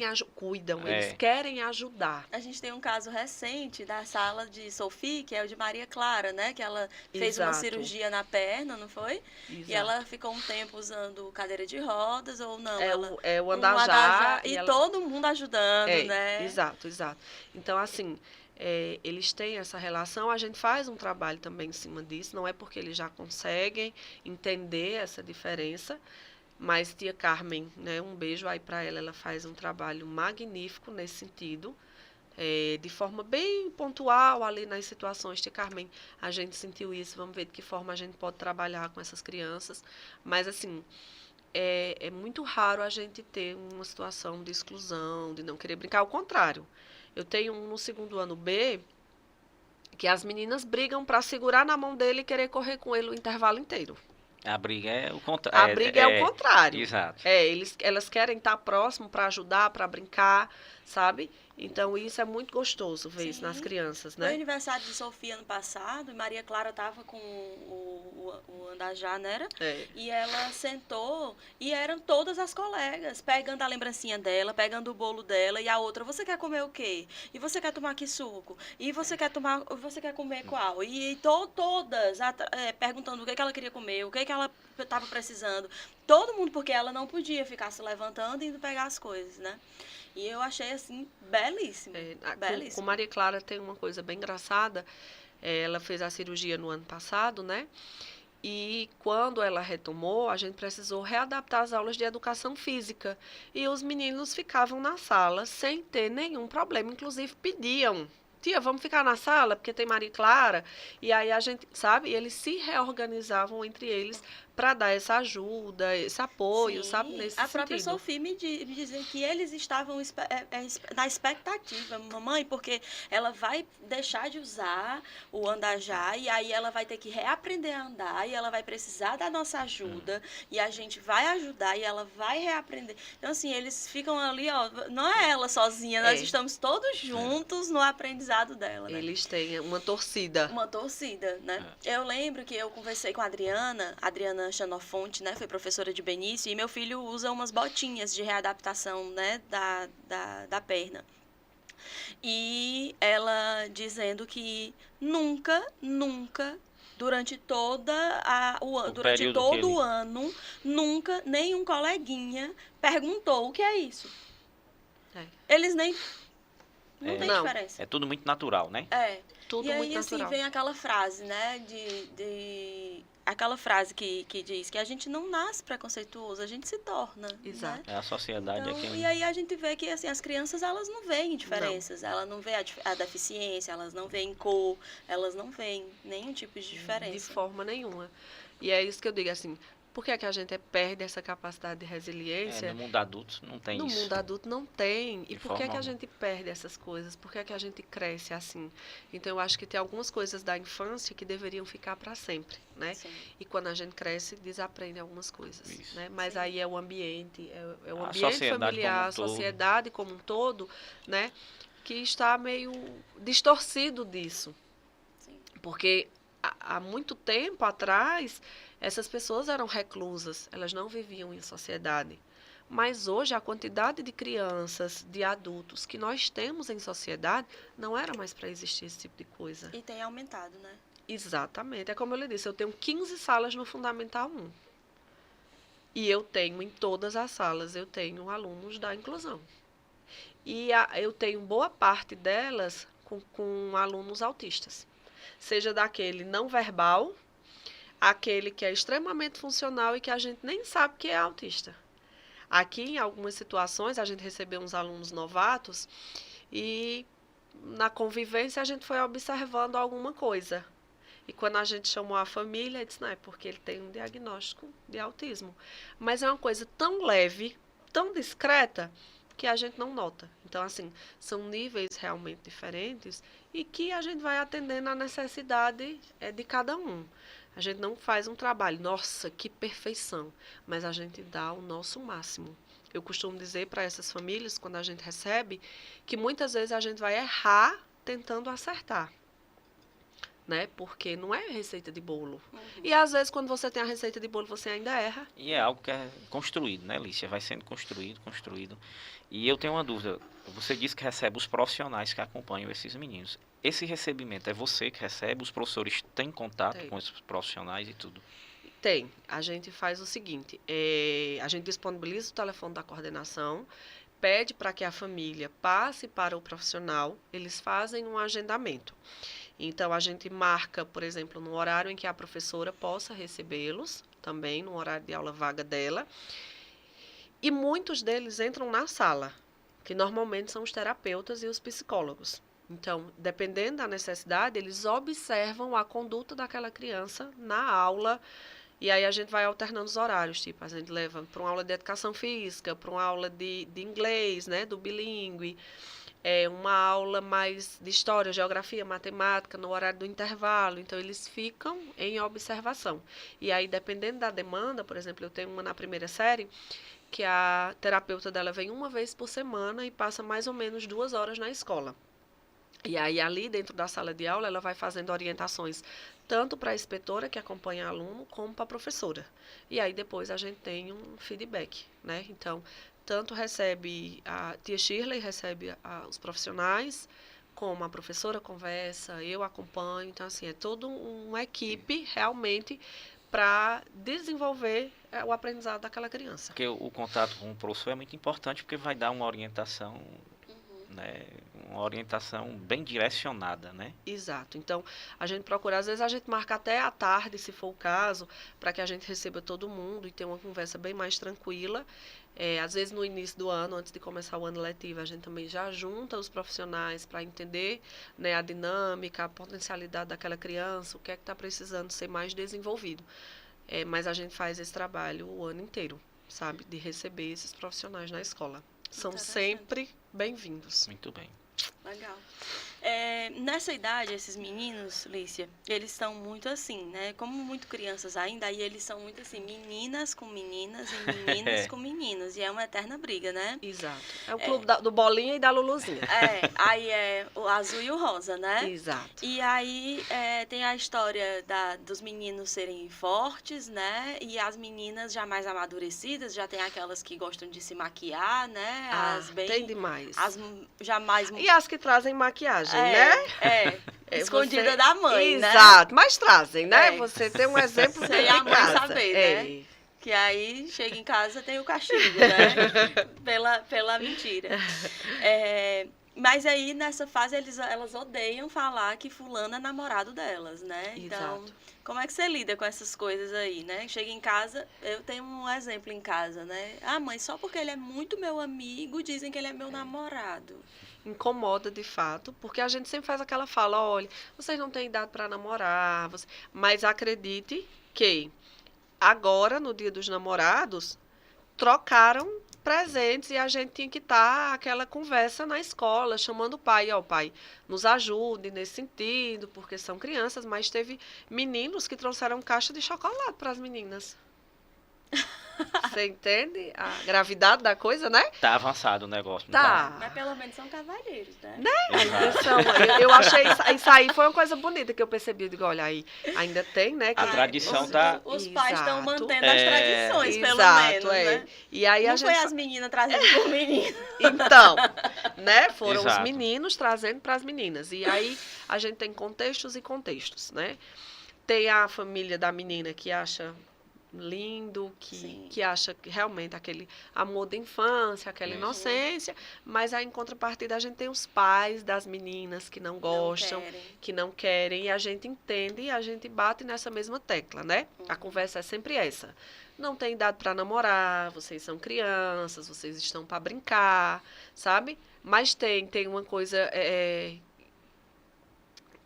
S3: eles querem ajudar.
S1: A gente tem um caso recente da sala de Sophie, que é o de Maria Clara, né? Que ela fez uma cirurgia na perna, não foi?
S3: Exato.
S1: E ela ficou um tempo usando cadeira de rodas ou não.
S3: O andajá.
S1: E todo mundo ajudando, né?
S3: Exato. Então, assim, eles têm essa relação, a gente faz um trabalho também em cima disso, não é porque eles já conseguem entender essa diferença, mas tia Carmen, né, um beijo aí para ela faz um trabalho magnífico nesse sentido, de forma bem pontual ali nas situações. Tia Carmen, a gente sentiu isso, vamos ver de que forma a gente pode trabalhar com essas crianças, mas assim, é muito raro a gente ter uma situação de exclusão, de não querer brincar, ao contrário. Eu tenho um no segundo ano B, que as meninas brigam para segurar na mão dele e querer correr com ele o intervalo inteiro.
S2: A briga é o contrário.
S3: A briga é o contrário.
S2: Exato.
S3: Elas querem estar próximo para ajudar, para brincar, sabe? Então, isso é muito gostoso ver isso nas crianças, né?
S1: No aniversário de Sofia ano passado, Maria Clara estava com o andajá, né? E ela sentou e eram todas as colegas, pegando a lembrancinha dela, pegando o bolo dela, e a outra, você quer comer o quê? E você quer tomar que suco? E você quer comer qual? E todas perguntando o que ela queria comer, o que ela estava precisando. Todo mundo, porque ela não podia ficar se levantando e indo pegar as coisas, né? E eu achei, assim, belíssimo. Belíssimo.
S3: Com Maria Clara tem uma coisa bem engraçada. Ela fez a cirurgia no ano passado, né? E quando ela retomou, a gente precisou readaptar as aulas de educação física. E os meninos ficavam na sala sem ter nenhum problema. Inclusive pediam: tia, vamos ficar na sala porque tem Maria Clara. E aí a gente, sabe, eles se reorganizavam entre eles para dar essa ajuda, esse apoio, sabe,
S1: Sim,
S3: nesse
S1: a própria
S3: sentido.
S1: Sofia me dizia que eles estavam na expectativa, mamãe, porque ela vai deixar de usar o andar já e aí ela vai ter que reaprender a andar e ela vai precisar da nossa ajuda e a gente vai ajudar e ela vai reaprender. Então, assim, eles ficam ali, ó, não é ela sozinha, nós
S3: É.
S1: estamos todos juntos no aprendizado dela, né?
S3: Eles têm uma torcida.
S1: Uma torcida, né? Eu lembro que eu conversei com a Adriana Xenofonte, né? Foi professora de Benício, e meu filho usa umas botinhas de readaptação, né? Da perna. E ela dizendo que nunca, durante durante
S2: período que
S1: todo
S2: ele-
S1: o ano, nunca nenhum coleguinha perguntou o que é isso.
S3: É.
S1: Eles nem... Não
S2: É.
S1: tem
S3: Não.
S1: diferença.
S2: É tudo muito natural, né?
S1: É.
S3: Tudo
S1: E aí,
S3: muito
S1: assim,
S3: natural.
S1: vem aquela frase, né, aquela frase que diz que a gente não nasce preconceituoso, a gente se torna,
S3: Exato.
S1: né?
S2: É a sociedade
S1: Então,
S2: é quem...
S1: e aí a gente vê que, assim, as crianças, elas não veem diferenças, elas não veem a deficiência, elas não veem cor, elas não veem nenhum tipo de
S3: De
S1: diferença.
S3: forma nenhuma. E é isso que eu digo, assim, por que é que a gente perde essa capacidade de resiliência?
S2: no mundo adulto não tem
S3: No
S2: isso.
S3: mundo adulto não tem. E
S2: De
S3: por que é que
S2: forma
S3: a gente perde essas coisas? Por que é que a gente cresce assim? Então eu acho que tem algumas coisas da infância que deveriam ficar para sempre, né?
S1: Sim.
S3: E quando a gente cresce, desaprende algumas coisas,
S2: Isso.
S3: né? Mas
S1: Sim.
S3: aí é o ambiente, é o
S2: A
S3: ambiente
S2: sociedade
S3: familiar,
S2: como um
S3: a
S2: todo.
S3: sociedade como um todo, né? Que está meio distorcido disso.
S1: Sim.
S3: Porque há muito tempo atrás, essas pessoas eram reclusas, elas não viviam em sociedade. Mas hoje, a quantidade de crianças, de adultos que nós temos em sociedade, não era mais para existir esse tipo de coisa.
S1: E tem aumentado, né?
S3: Exatamente. É como eu lhe disse, eu tenho 15 salas no Fundamental 1. E eu tenho, em todas as salas, eu tenho alunos da inclusão. E eu tenho boa parte delas com alunos autistas. Seja daquele não verbal, aquele que é extremamente funcional e que a gente nem sabe que é autista. Aqui, em algumas situações, a gente recebeu uns alunos novatos e na convivência a gente foi observando alguma coisa. E quando a gente chamou a família, disse, não, é porque ele tem um diagnóstico de autismo. Mas é uma coisa tão leve, tão discreta, que a gente não nota. Então, assim, são níveis realmente diferentes e que a gente vai atendendo à necessidade de cada um. A gente não faz um trabalho, nossa, que perfeição, mas a gente dá o nosso máximo. Eu costumo dizer para essas famílias, quando a gente recebe, que muitas vezes a gente vai errar tentando acertar. Né? Porque não é receita de bolo. E às vezes, quando você tem a receita de bolo, você ainda erra.
S2: E é algo que é construído, né, Lícia? Vai sendo construído. E eu tenho uma dúvida. Você disse que recebe os profissionais que acompanham esses meninos. Esse recebimento é você que recebe? Os professores têm contato
S3: Tem.
S2: com esses profissionais e tudo?
S3: Tem. A gente faz o seguinte, a gente disponibiliza o telefone da coordenação, pede para que a família passe para o profissional, eles fazem um agendamento. Então, a gente marca, por exemplo, no horário em que a professora possa recebê-los, também no horário de aula vaga dela. E muitos deles entram na sala, que normalmente são os terapeutas e os psicólogos. Então, dependendo da necessidade, eles observam a conduta daquela criança na aula. E aí a gente vai alternando os horários, tipo, a gente leva para uma aula de educação física, para uma aula de inglês, né, do bilíngue, uma aula mais de história, geografia, matemática, no horário do intervalo. Então, eles ficam em observação. E aí, dependendo da demanda, por exemplo, eu tenho uma na primeira série, que a terapeuta dela vem uma vez por semana e passa mais ou menos 2 horas na escola. E aí, ali dentro da sala de aula, ela vai fazendo orientações tanto para a inspetora que acompanha o aluno, como para a professora. E aí, depois, a gente tem um feedback, né? Então, tanto recebe, a tia Shirley recebe os profissionais, como a professora conversa, eu acompanho. Então, assim, é toda uma equipe, realmente, para desenvolver o aprendizado daquela criança.
S2: Porque o contato com o professor é muito importante, porque vai dar uma orientação né? Uma orientação bem direcionada, né?
S3: Exato. Então, a gente procura, às vezes a gente marca até à tarde, se for o caso, para que a gente receba todo mundo e tenha uma conversa bem mais tranquila. Às vezes, no início do ano, antes de começar o ano letivo, a gente também já junta os profissionais para entender, né, a dinâmica, a potencialidade daquela criança, o que é que está precisando ser mais desenvolvido. Mas a gente faz esse trabalho o ano inteiro, sabe? De receber esses profissionais na escola. São sempre bem-vindos.
S2: Muito bem.
S1: Legal. Nessa idade, esses meninos, Lícia, eles são muito assim, né? Como muito crianças ainda, aí eles são muito assim, meninas com meninas e meninos com meninos. E é uma eterna briga, né?
S3: Exato. É o clube do Bolinha e da Luluzinha.
S1: Aí é o azul e o rosa, né?
S3: Exato.
S1: E aí tem a história dos meninos serem fortes, né? E as meninas já mais amadurecidas, já tem aquelas que gostam de se maquiar, né?
S3: Tem demais.
S1: As já mais...
S3: E as que trazem maquiagem, né?
S1: Escondida da mãe, né?
S3: Exato, mas trazem, né? Você tem um exemplo
S1: sem a mãe saber, né? Que aí chega em casa tem o castigo, né? pela mentira. Mas aí nessa fase elas odeiam falar que fulano é namorado delas, né? Então,
S3: exato.
S1: Como é que você lida com essas coisas aí, né? Chega em casa, eu tenho um exemplo em casa, né? Ah, mãe, só porque ele é muito meu amigo, dizem que ele é meu namorado.
S3: Incomoda de fato, porque a gente sempre faz aquela fala, olha, vocês não têm idade para namorar, mas acredite que agora, no Dia dos Namorados, trocaram presentes e a gente tinha que estar aquela conversa na escola, chamando o pai, ó, pai, nos ajude nesse sentido, porque são crianças, mas teve meninos que trouxeram caixa de chocolate para as meninas. Você entende a gravidade da coisa, né?
S2: Tá avançado o negócio, não
S3: Tá.
S1: Mas pelo menos são cavalheiros, né?
S3: A intenção, eu achei isso aí foi uma coisa bonita que eu percebi. Eu digo, olha, aí ainda tem, né?
S2: A tradição tá...
S1: Os pais estão
S3: Exato.
S1: mantendo as tradições, pelo
S3: Exato,
S1: menos, né?
S3: E aí
S1: Não
S3: a gente...
S1: foi as meninas trazendo por menino.
S3: Então, né? Foram os
S2: Exato.
S3: meninos trazendo para as meninas. E aí a gente tem contextos e contextos, né? Tem a família da menina que acha lindo, que acha que realmente aquele amor da infância, aquela inocência, mas aí em contrapartida a gente tem os pais das meninas que não gostam, que não querem, e a gente entende e a gente bate nessa mesma tecla, né? A conversa é sempre essa. Não tem idade para namorar, vocês são crianças, vocês estão para brincar, sabe? Mas tem uma coisa,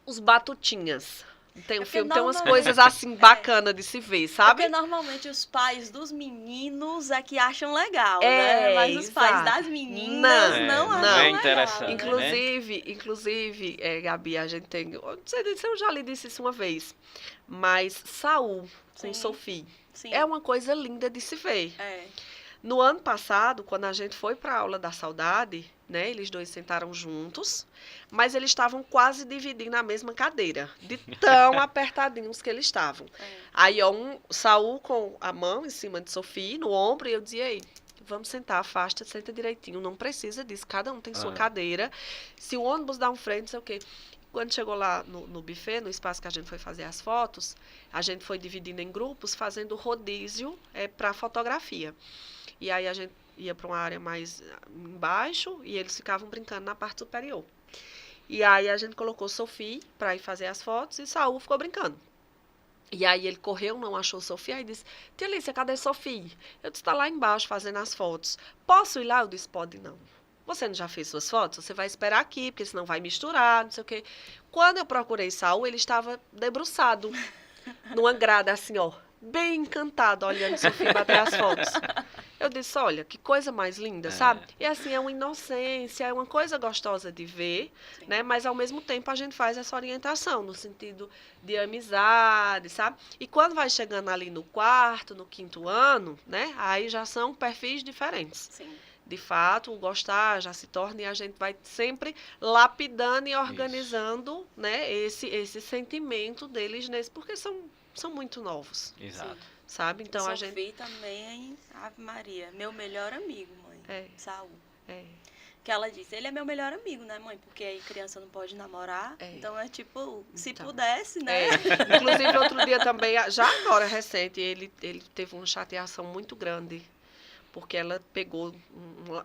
S3: os batutinhas. Tem um filme, tem umas coisas assim bacanas de se ver, sabe?
S1: Porque normalmente os pais dos meninos é que acham legal, né? Mas os pais das meninas não acham legal.
S2: Interessante,
S3: Inclusive, Gabi, a gente tem... Não sei se eu já lhe disse isso uma vez, mas Saul com Sophie é uma coisa linda de se ver. No ano passado, quando a gente foi para a aula da saudade, né, eles dois sentaram juntos, mas eles estavam quase dividindo a mesma cadeira, de tão apertadinhos que eles estavam. Aí, ó, Saul com a mão em cima de Sophie, no ombro, e eu dizia, ei, vamos sentar, afasta, senta direitinho, não precisa disso, cada um tem sua cadeira. Se o ônibus dá um freio, não sei o quê. Quando chegou lá no buffet, no espaço que a gente foi fazer as fotos, a gente foi dividindo em grupos, fazendo rodízio para fotografia. E aí a gente ia para uma área mais embaixo e eles ficavam brincando na parte superior. E aí a gente colocou Sophie para ir fazer as fotos e Saul ficou brincando. E aí ele correu, não achou Sophie, aí disse, tia Lícia, cadê Sophie? Eu disse, está lá embaixo fazendo as fotos. Posso ir lá? Eu disse, pode não. Você não já fez suas fotos? Você vai esperar aqui, porque senão vai misturar, não sei o quê. Quando eu procurei Saul, ele estava debruçado numa grada assim, ó, bem encantado, olhando Sophie bater as fotos. Eu disse, olha, que coisa mais linda, sabe? E assim, é uma inocência, é uma coisa gostosa de ver, né? Mas ao mesmo tempo a gente faz essa orientação, no sentido de amizade, sabe? E quando vai chegando ali no 4º, no 5º ano, né? Aí já são perfis diferentes.
S1: Sim.
S3: De fato, o gostar já se torna e a gente vai sempre lapidando e organizando, né? Esse sentimento deles nesse, porque são muito novos.
S2: Exato.
S3: Sabe? Então a gente...
S1: Sophie também, Ave Maria, meu melhor amigo, mãe. Saul. Que ela disse, ele é meu melhor amigo, né, mãe? Porque aí criança não pode namorar. Então é tipo, se pudesse, né?
S3: Inclusive, outro dia também, já agora recente, ele teve uma chateação muito grande. porque ela pegou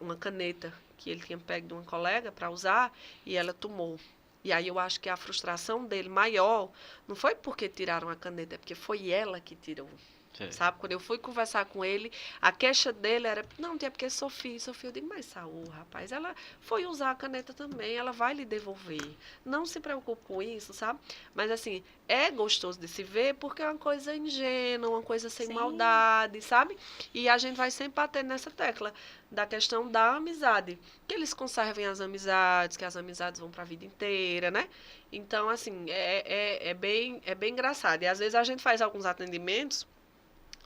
S3: uma caneta que ele tinha pego de uma colega para usar e ela tomou. E aí eu acho que a frustração dele maior não foi porque tiraram a caneta, é porque foi ela que tirou.
S2: Sei.
S3: Sabe? Quando eu fui conversar com ele, a queixa dele era, não, é porque Sofia, eu digo, mas Saul, rapaz, ela foi usar a caneta também, ela vai lhe devolver. Não se preocupe com isso, sabe? Mas assim, é gostoso de se ver porque é uma coisa ingênua, uma coisa sem
S1: Sim.
S3: maldade, sabe? E a gente vai sempre bater nessa tecla da questão da amizade. Que eles conservem as amizades, que as amizades vão para a vida inteira, né? Então, assim, é bem engraçado. E às vezes a gente faz alguns atendimentos,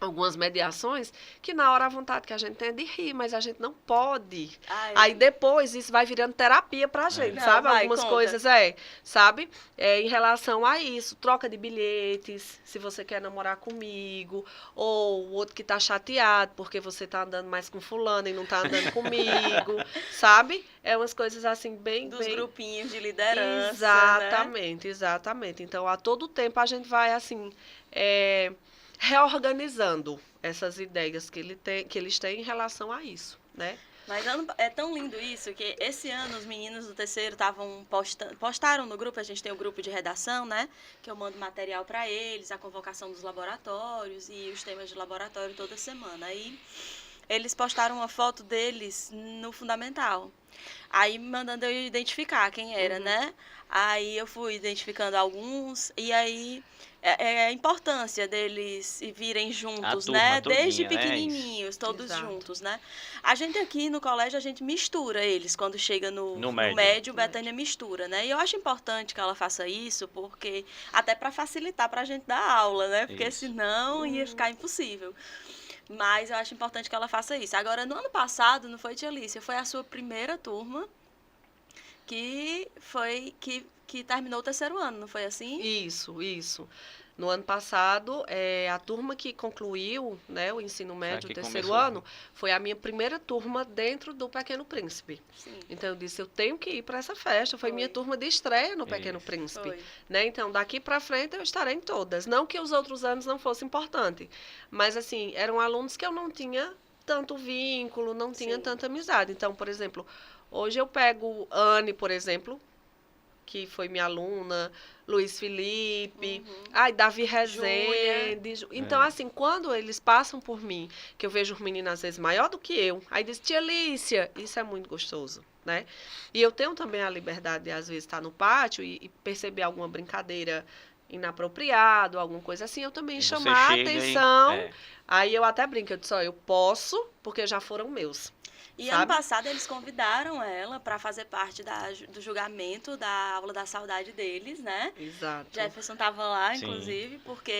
S3: algumas mediações, que na hora a vontade que a gente tem é de rir, mas a gente não pode.
S1: Ai,
S3: Aí depois isso vai virando terapia pra gente,
S1: Não,
S3: sabe?
S1: vai,
S3: Algumas
S1: conta.
S3: coisas, sabe? Em relação a isso, troca de bilhetes, se você quer namorar comigo, ou o outro que tá chateado porque você tá andando mais com fulano e não tá andando comigo, sabe? É umas coisas assim bem...
S1: dos
S3: bem...
S1: grupinhos de liderança, né?
S3: Exatamente, exatamente. Então, a todo tempo a gente vai, assim, reorganizando essas ideias que eles têm em relação a isso, né?
S1: Mas é tão lindo isso que esse ano os meninos do terceiro postaram no grupo, a gente tem o grupo de redação, né? Que eu mando material para eles, a convocação dos laboratórios e os temas de laboratório toda semana. Aí eles postaram uma foto deles no fundamental. Aí mandando eu identificar quem era, né? Aí eu fui identificando alguns e aí a importância deles virem juntos,
S2: turma
S1: né?
S2: todinha,
S1: Desde
S2: né?
S1: pequenininhos, todos
S3: Exato.
S1: juntos, né? A gente aqui no colégio, a gente mistura eles. Quando chega
S2: No médio.
S1: médio, Betânia mistura, né? E eu acho importante que ela faça isso, porque até para facilitar para a gente dar aula, né? Porque
S2: Isso.
S1: senão ia ficar impossível. Mas eu acho importante que ela faça isso. Agora, no ano passado, não foi, tia Alicia? Foi a sua primeira turma que terminou o terceiro ano, não foi assim?
S3: Isso. No ano passado, a turma que concluiu, né, o ensino médio,
S2: que
S3: o terceiro
S2: começou.
S3: ano, foi a minha primeira turma dentro do Pequeno Príncipe.
S1: Sim.
S3: Então, eu disse, eu tenho que ir para essa festa. Foi minha turma de estreia no Pequeno
S2: Isso.
S3: Príncipe.
S1: Foi.
S3: Né? Então, daqui para frente, eu estarei em todas. Não que os outros anos não fossem importantes, mas, assim, eram alunos que eu não tinha tanto vínculo, não tinha
S1: Sim.
S3: tanta amizade. Então, por exemplo, hoje eu pego Anne, por exemplo, que foi minha aluna, Luiz Felipe, Davi Rezende. Então, assim, quando eles passam por mim, que eu vejo os meninos às vezes maior do que eu, aí diz, tia Alicia, isso é muito gostoso, né? E eu tenho também a liberdade de, às vezes, estar no pátio e perceber alguma brincadeira inapropriada, alguma coisa assim, eu também
S2: E você
S3: chamar a
S2: chega e-
S3: atenção. Aí eu até brinco, eu disse, ó, eu posso, porque já foram meus.
S1: E
S3: Sabe?
S1: ano passado eles convidaram ela para fazer parte do julgamento da aula da saudade deles, né?
S3: Exato.
S1: Jefferson estava lá,
S2: Sim.
S1: inclusive, porque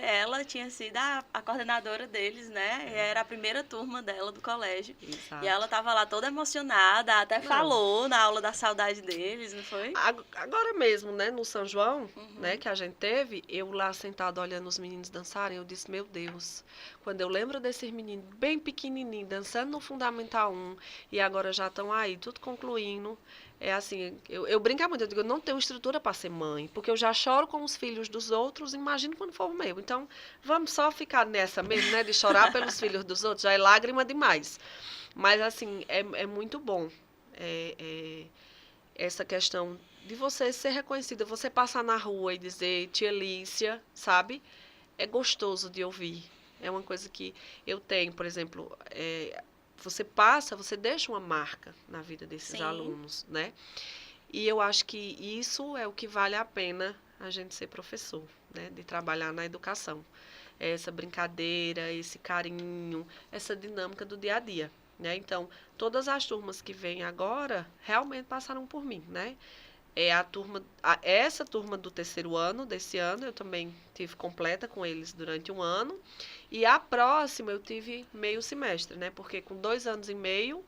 S1: ela tinha sido a coordenadora deles, né? E era a primeira turma dela do colégio.
S3: Exato.
S1: E ela estava lá toda emocionada, até
S3: Não.
S1: falou na aula da saudade deles, não foi?
S3: Agora mesmo, né, no São João, né, que a gente teve, eu lá sentada olhando os meninos dançarem, eu disse, meu Deus, quando eu lembro desses meninos bem pequenininhos, dançando no Fundamental 1, e agora já estão aí, tudo concluindo, é assim, eu brinco muito, eu digo, eu não tenho estrutura para ser mãe, porque eu já choro com os filhos dos outros, imagino quando for o meu. Então, vamos só ficar nessa mesmo, né, de chorar pelos filhos dos outros, já é lágrima demais. Mas, assim, é muito bom essa questão de você ser reconhecida, você passar na rua e dizer tia Lícia, sabe? É gostoso de ouvir. É uma coisa que eu tenho, por exemplo, você passa, você deixa uma marca na vida desses
S1: Sim.
S3: alunos, né? E eu acho que isso é o que vale a pena a gente ser professor, né? De trabalhar na educação. Essa brincadeira, esse carinho, essa dinâmica do dia a dia, né? Então, todas as turmas que vêm agora realmente passaram por mim, né? Essa turma do terceiro ano, desse ano, eu também tive completa com eles durante um ano. E a próxima eu tive meio semestre, né? Porque com 2 anos e meio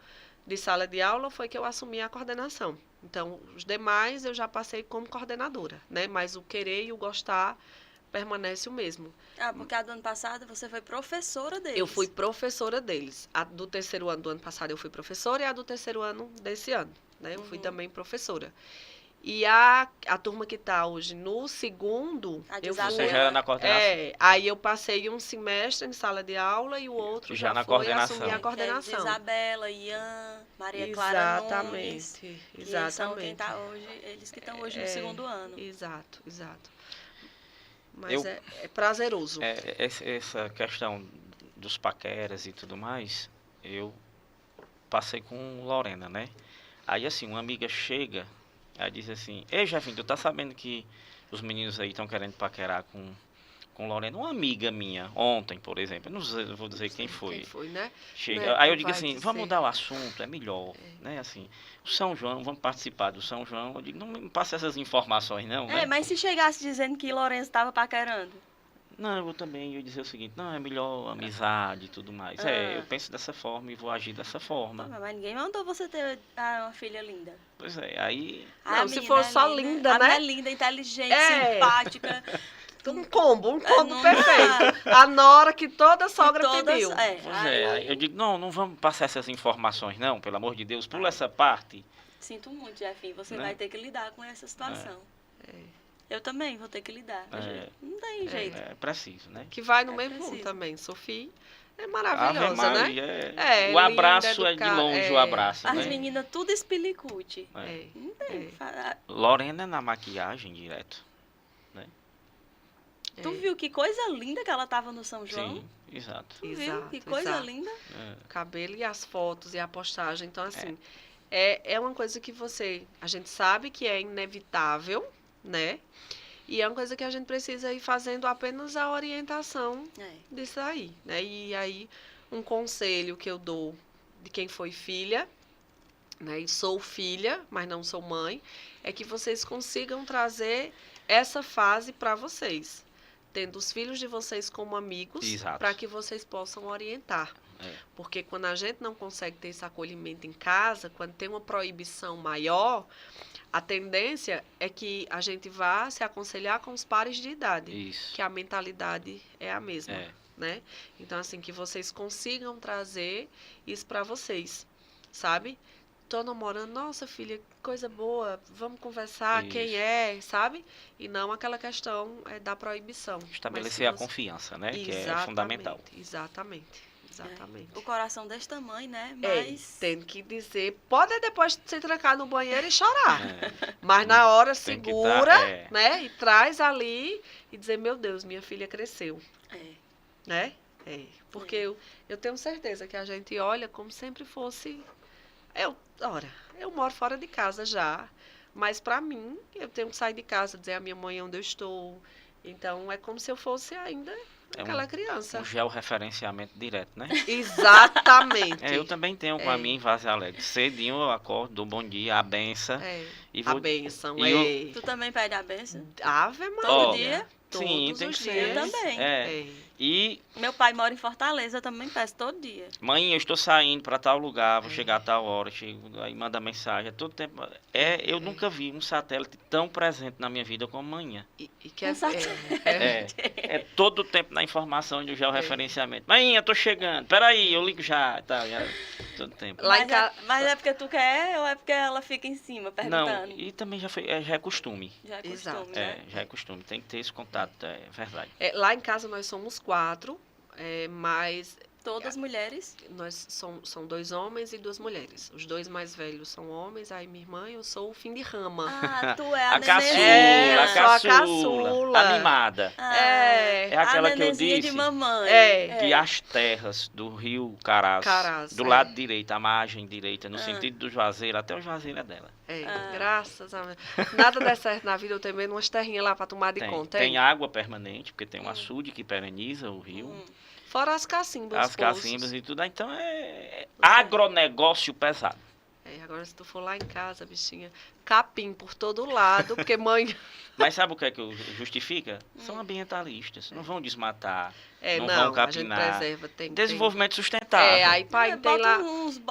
S3: de sala de aula foi que eu assumi a coordenação. Então, os demais eu já passei como coordenadora, né? Mas o querer e o gostar permanece o mesmo.
S1: Ah, porque a do ano passado você foi professora deles.
S3: Eu fui professora deles. A do terceiro ano do ano passado eu fui professora e a do terceiro ano desse ano, né? Eu fui também professora. E a turma que está hoje no segundo,
S1: A de
S3: eu
S1: Isabela.
S2: Você já era na coordenação.
S3: aí eu passei um semestre em sala de aula e o outro
S2: Já
S3: já
S2: na
S3: foi
S2: coordenação.
S3: assumir a
S1: Que é de
S3: coordenação.
S1: Isabela, Ian, Maria Clara Nunes.
S3: Exatamente,
S1: Que são quem
S3: exatamente.
S1: tá hoje, eles que estão hoje no segundo ano.
S3: Exato, exato. Mas
S2: Eu-
S3: é prazeroso.
S2: Essa questão dos paqueras e tudo mais, eu passei com Lorena, né? Aí assim, uma amiga chega, aí diz assim, ei Jefinho, tu tá sabendo que os meninos aí estão querendo paquerar com Lorena? Uma amiga minha, ontem, por exemplo, eu não vou dizer quem foi.
S3: Quem foi, né?
S2: Chega,
S3: Né,
S2: aí eu
S3: tu
S2: digo
S3: vai
S2: assim,
S3: dizer.
S2: vamos mudar o assunto, é melhor, né? Assim, o São João, vamos participar do São João. Eu digo, não me passe essas informações, não, né?
S1: Mas se chegasse dizendo que Lourenço estava paquerando?
S2: Não, eu também ia dizer o seguinte, não, é melhor amizade e tudo mais.
S1: Ah.
S2: Eu penso dessa forma e vou agir dessa forma.
S1: Mas ninguém mandou você ter uma filha linda.
S2: Pois é, aí
S3: Não,
S1: A
S3: se
S1: menina
S3: for
S1: é
S3: só linda,
S1: a
S3: né?
S1: menina é linda, inteligente,
S3: É.
S1: simpática.
S3: Um combo
S1: não
S3: perfeito. A nora que toda sogra
S1: todas-
S3: pediu.
S2: pois aí eu digo, não vamos passar essas informações não, pelo amor de Deus, pula essa parte.
S1: Sinto muito, Jefinho, você
S2: Né?
S1: vai ter que lidar com essa situação. Eu também vou ter que lidar.
S2: É.
S1: Não tem jeito.
S2: É preciso, né?
S3: Que vai no
S1: É
S3: mesmo
S1: preciso.
S3: também. Sofia é
S2: Ave
S3: maravilhosa, né?
S2: Maria,
S3: É,
S2: o abraço
S3: linda,
S2: é de
S3: educada,
S2: longe o abraço,
S1: As
S2: né?
S1: meninas tudo espilicute.
S2: É.
S1: Não tem.
S2: Lorena na maquiagem direto.
S1: Tu viu que coisa linda que ela tava no São João?
S2: Sim, exato.
S1: Tu viu
S3: Exato,
S1: que coisa
S3: exato.
S1: linda?
S2: É.
S3: Cabelo e as fotos e a postagem. Então, assim, é uma coisa que a gente sabe que é inevitável, né? E é uma coisa que a gente precisa ir fazendo apenas a orientação
S1: É.
S3: disso aí, né? E aí, um conselho que eu dou de quem foi filha, né? E sou filha, mas não sou mãe, é que vocês consigam trazer essa fase para vocês, tendo os filhos de vocês como amigos,
S2: Exato.
S3: para que vocês possam orientar.
S2: É.
S3: Porque quando a gente não consegue ter esse acolhimento em casa, quando tem uma proibição maior, a tendência é que a gente vá se aconselhar com os pares de idade,
S2: Isso.
S3: que a mentalidade é a mesma,
S2: É.
S3: né? Então, assim, que vocês consigam trazer isso para vocês, sabe? Tô namorando, nossa filha, que coisa boa, vamos conversar, quem
S2: Isso.
S3: é, sabe? E não aquela questão da proibição.
S2: Estabelecer a confiança, né? Que é fundamental.
S3: Exatamente. Exatamente.
S1: O coração desse tamanho, né?
S3: É,
S1: Mas.
S3: tem que dizer, pode depois se trancar no banheiro e chorar.
S2: É.
S3: Mas na hora
S2: Tem que
S3: segura,
S2: dar,
S3: né? E traz ali e dizer, meu Deus, minha filha cresceu,
S1: É.
S3: né? Porque eu tenho certeza que a gente olha como sempre fosse. Eu moro fora de casa já, mas para mim, eu tenho que sair de casa, dizer à minha mãe onde eu estou. Então, é como se eu fosse ainda aquela criança.
S2: Um georreferenciamento direto, né?
S3: Exatamente.
S2: Eu também tenho com a minha em Vaza Alegre. Cedinho eu acordo, dou bom dia, a benção.
S3: A
S2: vou-
S3: bênção,
S2: e
S1: Tu também pede a benção?
S3: Ave Maria.
S1: Todo dia?
S2: Sim,
S3: Todos
S2: tem
S3: os
S2: que
S3: dias.
S2: ser.
S1: Eu também.
S2: É. E,
S1: Meu pai mora em Fortaleza, eu também peço todo dia.
S2: mãe, eu estou saindo para tal lugar, vou chegar a tal hora, chego, aí manda mensagem, todo tempo. Eu nunca vi um satélite tão presente na minha vida como manhã.
S3: E que é,
S2: É todo o tempo na informação de georreferenciamento. Mãe, eu tô chegando, peraí, eu ligo já, tá, todo tempo.
S3: Lá em
S1: Mas,
S3: ca-
S1: mas é porque tu quer ou é porque ela fica em cima perguntando?
S2: Não, e também já é costume.
S1: Já é
S3: Exato.
S1: costume, né?
S2: Já é costume, tem que ter esse contato, é verdade.
S3: Lá em casa nós somos 4, mas
S1: Todas mulheres.
S3: nós são 2 homens e 2 mulheres. Os 2 mais velhos são homens, aí minha irmã, eu sou o fim de rama.
S1: Ah, tu é a
S2: A caçula,
S1: nenenzinha.
S3: eu sou a
S2: a
S3: caçula.
S2: a mimada.
S1: Ah,
S2: É aquela
S1: a
S2: que eu
S1: nenenzinha
S2: disse.
S1: de mamãe.
S2: Que as terras do rio Carás,
S3: Carás,
S2: do
S3: é.
S2: lado direito, a margem direita, no
S1: Ah.
S2: sentido do Juazeiro, até o Juazeiro é dela.
S3: Graças a Deus. Nada der certo na vida, eu tenho menos umas terrinhas lá para tomar de conta.
S2: Tem água permanente, porque tem um açude que pereniza o rio.
S3: Fora as cacimbas.
S2: As
S3: os poços.
S2: cacimbas e tudo. Então é agronegócio pesado.
S3: Agora, se tu for lá em casa, bichinha, capim por todo lado, porque mãe...
S2: Mas sabe o que é que justifica? São ambientalistas. Não vão desmatar. Não vão
S3: a gente
S2: capinar.
S3: preserva. Tem
S2: Desenvolvimento sustentável.
S3: aí pai tem
S1: Bota
S3: lá...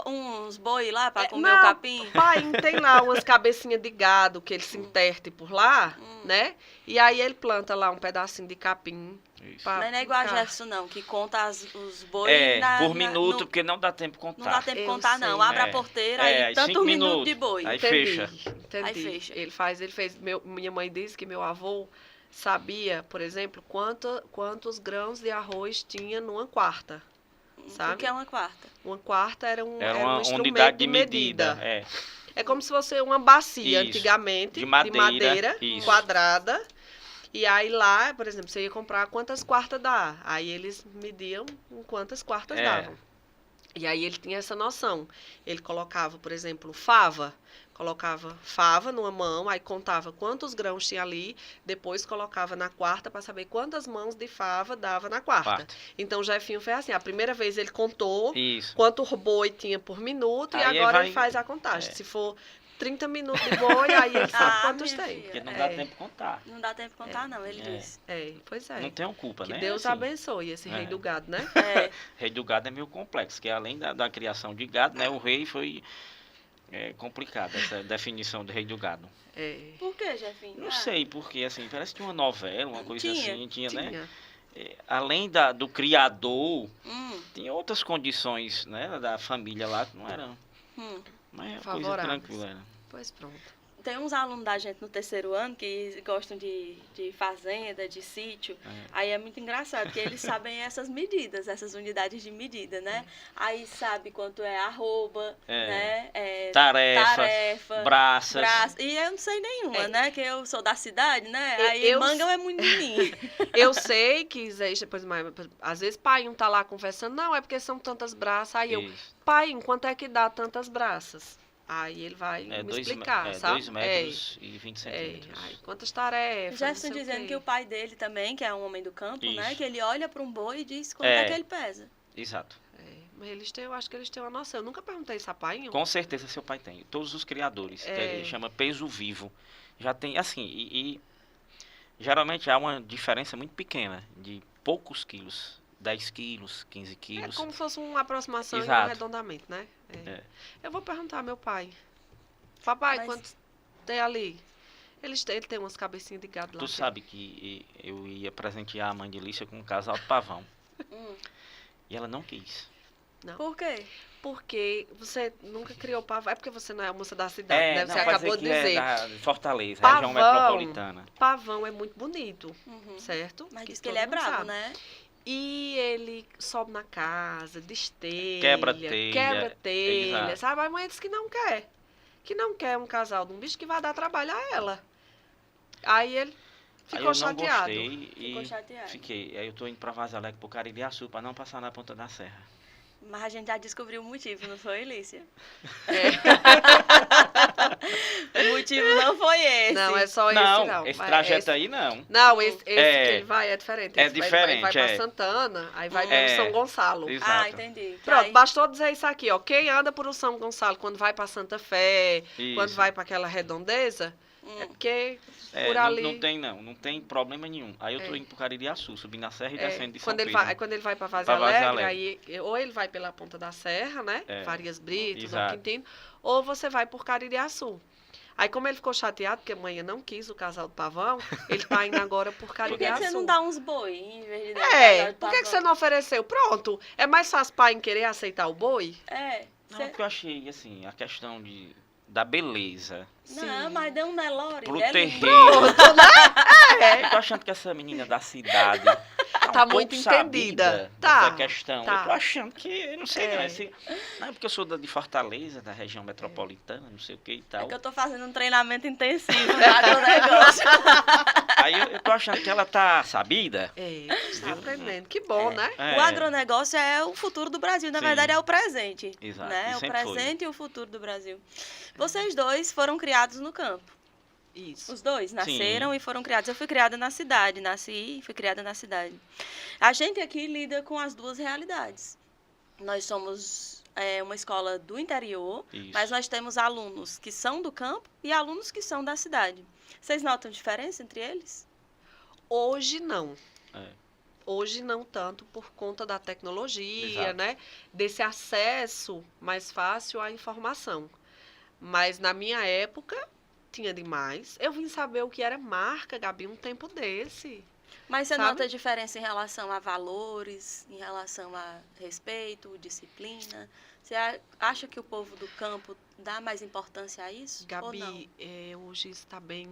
S1: uns boi lá pra comer
S3: não,
S1: o capim.
S3: Pai, tem lá umas cabecinhas de gado que ele se interte por lá, né? E aí ele planta lá um pedacinho de capim.
S2: Isso.
S1: Não é igual a
S3: ficar.
S1: Jefferson, não, que conta os bois
S2: Por minuto, porque não dá tempo de contar.
S1: Não dá tempo de
S3: Eu
S1: contar, não.
S3: sei.
S1: Abre a porteira
S2: aí
S1: e tantos
S2: 5
S1: minutos de boi.
S2: Aí
S3: Entendi,
S2: fecha.
S3: entendi.
S1: Aí fecha.
S3: Ele fez. Minha mãe disse que meu avô sabia, por exemplo, quantos grãos de arroz tinha numa quarta.
S1: O
S3: Sabe?
S1: que é uma quarta?
S3: Uma quarta era
S2: Era
S3: um
S2: uma
S3: instrumento
S2: unidade
S3: de
S2: de medida.
S3: É como se fosse uma bacia,
S2: Isso.
S3: antigamente,
S2: De madeira, isso.
S3: quadrada. E aí lá, por exemplo, você ia comprar quantas quartas dá. Aí eles mediam em quantas quartas davam. E aí ele tinha essa noção. Ele colocava, por exemplo, colocava fava numa mão, aí contava quantos grãos tinha ali, depois colocava na quarta para saber quantas mãos de fava dava na quarta. Então o Jefinho fez assim, a primeira vez ele contou
S2: Isso.
S3: quanto boi tinha por minuto, e
S2: Aí
S3: agora
S2: vai-
S3: ele faz a contagem.
S2: é.
S3: Se for 30 minutos de boi, aí ele sabe quantos
S1: minha
S3: tem.
S1: filha.
S2: Porque não
S3: É.
S2: dá tempo de contar.
S1: Não dá tempo de contar, não, ele
S2: É.
S1: disse.
S3: Pois é.
S2: Não tenham culpa,
S3: Que
S2: né?
S3: Deus
S2: Assim,
S3: abençoe esse rei
S2: É.
S3: do gado, né?
S1: É.
S2: Rei do gado é meio complexo, que além da criação de gado, né? O rei foi complicado, essa definição do rei do gado.
S3: É.
S1: Por que, Jefinho?
S2: Não sei, porque assim, parece que uma novela, uma coisa assim, tinha, né?
S3: Tinha.
S2: Além do criador,
S1: Hum,
S2: tinha outras condições, né? Da família lá que não eram.
S1: hum.
S2: Mas é coisa
S3: Favoráveis.
S2: tranquila. Era.
S3: Pois pronto.
S1: Tem uns alunos da gente no terceiro ano que gostam de fazenda, de sítio. Aí é muito engraçado, porque eles sabem essas medidas, essas unidades de medida, né? Aí sabe quanto é arroba, né?
S2: Tarefa, braças.
S1: E eu não sei nenhuma,
S3: É.
S1: né? Que eu sou da cidade, né? Aí
S3: Eu-
S1: mangão é muito de mim.
S3: Eu sei que existe, mas às vezes pai tá lá conversando, não, é porque são tantas braças. Aí eu,
S2: Isso.
S3: pai, quanto é que dá tantas braças? Aí ele vai me
S2: Dois
S3: explicar, sabe?
S2: 2 metros e 20 centímetros.
S3: Aí, quantas tarefas? não
S1: Jefferson
S3: sei o
S1: dizendo
S3: quê.
S1: que o pai dele também, que é um homem do campo, né?
S2: Isso.
S1: Que ele olha para um boi e diz quanto é que ele pesa.
S2: Exato.
S3: Mas eu acho que eles têm uma noção. Eu nunca perguntei isso a pai.
S2: Com certeza seu pai tem. Todos os criadores. Chama peso vivo. Já tem, assim, e geralmente há uma diferença muito pequena, de poucos quilos. 10 quilos, 15
S3: É
S2: quilos.
S3: como se fosse uma aproximação e um
S2: Exato.
S3: arredondamento, né?
S2: É.
S3: Eu vou perguntar ao meu pai. Papai,
S1: Mas-
S3: quantos tem ali? Ele tem umas cabecinhas de gado lá.
S2: Tu sabe que eu ia presentear a mãe de Lícia com um casal de pavão.
S1: Hum.
S2: E ela não quis.
S1: Por quê?
S3: Porque você nunca criou pavão. É porque você não é a moça da cidade, né? Você
S2: não,
S3: acabou
S2: vai
S3: de
S2: que é
S3: dizer.
S2: da Fortaleza,
S3: Pavão.
S2: região metropolitana.
S3: Pavão é muito bonito,
S1: Uhum.
S3: certo?
S1: Mas diz que
S3: todo
S1: ele é
S3: mundo
S1: bravo,
S3: sabe.
S1: né?
S3: E ele sobe na casa, destelha,
S2: Quebra telha, exato.
S3: sabe? A mãe disse que não quer. Que não quer um casal de um bicho que vai dar trabalho a ela. Aí ele
S2: Aí
S3: ficou
S2: eu não
S3: chateado.
S2: gostei
S1: Ficou
S2: e
S1: chateado.
S2: fiquei. Aí eu tô indo pra Vazaleg, pro Caririaçu, pra não passar na ponta da serra.
S1: Mas a gente já descobriu o motivo, não foi, Lícia? O motivo não foi esse.
S3: Não, é só esse não.
S2: Esse
S3: Mas
S2: trajeto aí não.
S3: Não, esse que ele vai é diferente.
S2: É
S3: Ele vai
S2: diferente,
S3: pra Santana, aí vai pelo São Gonçalo.
S2: Exato.
S1: Ah, entendi.
S3: Pronto,
S1: Aí-
S3: bastou dizer isso aqui, ó. Quem anda por o São Gonçalo, quando vai pra Santa Fé, quando
S2: Isso.
S3: vai pra aquela redondeza, é porque por
S2: não,
S3: ali...
S2: não tem problema nenhum. Aí eu tô indo pro Caririaçu, subindo a serra e descendo de São
S3: quando ele
S2: Pedro.
S3: vai, quando ele vai pra Vaz
S2: Pra Vaz
S3: Alegre,
S2: Alegre.
S3: aí ou ele vai pela ponta da serra, né? Farias Brito, Dom
S2: Exato.
S3: Quintino, ou você vai por Caririaçu. Aí como ele ficou chateado, porque a mãe não quis o casal do pavão, ele tá indo agora por
S1: Por que,
S3: Caririaçu.
S1: que você não dá uns boi em vez de dar um casal de
S3: Por que
S1: pavão?
S3: você não ofereceu? Pronto. É mais fácil pai em querer aceitar o boi?
S1: É.
S2: Não,
S1: Cê-
S2: porque eu achei, assim, a questão da beleza
S1: Não, mas deu um Nelore.
S2: pro
S1: é lindo.
S2: terreiro.
S3: É.
S2: Eu tô achando que essa menina da cidade
S3: Tá
S2: um
S3: muito
S2: pouco
S3: entendida.
S2: sabida
S3: Tá,
S2: dessa questão.
S3: tá.
S2: Eu tô achando que, não sei,
S3: É.
S2: não, não é porque eu sou de Fortaleza, da região metropolitana, não sei o que e tal.
S1: É que eu tô fazendo um treinamento intensivo lá do negócio.
S2: Aí eu tô achando que ela tá sabida.
S3: Está aprendendo. Que bom, né?
S1: O agronegócio é o futuro do Brasil, na
S2: Sim.
S1: verdade é o presente.
S2: Exato,
S1: Né?
S2: e
S1: É o
S2: sempre
S1: presente e o futuro do Brasil. Vocês dois foram criados no campo.
S3: Isso.
S1: Os dois nasceram e foram criados. Eu fui criada na cidade, nasci e fui criada na cidade. A gente aqui lida com as duas realidades. Nós somos uma escola do interior,
S2: Isso.
S1: mas nós temos alunos que são do campo e alunos que são da cidade. Vocês notam diferença entre eles?
S3: Hoje não.
S2: É.
S3: Hoje não tanto por conta da tecnologia,
S2: Exato.
S3: né? Desse acesso mais fácil à informação. Mas na minha época tinha demais. Eu vim saber o que era marca, Gabi, um tempo desse.
S1: Mas você
S3: Sabe?
S1: nota diferença em relação a valores, em relação a respeito, disciplina? Você acha que o povo do campo dá mais importância a isso? Ou não?
S3: Gabi, hoje está bem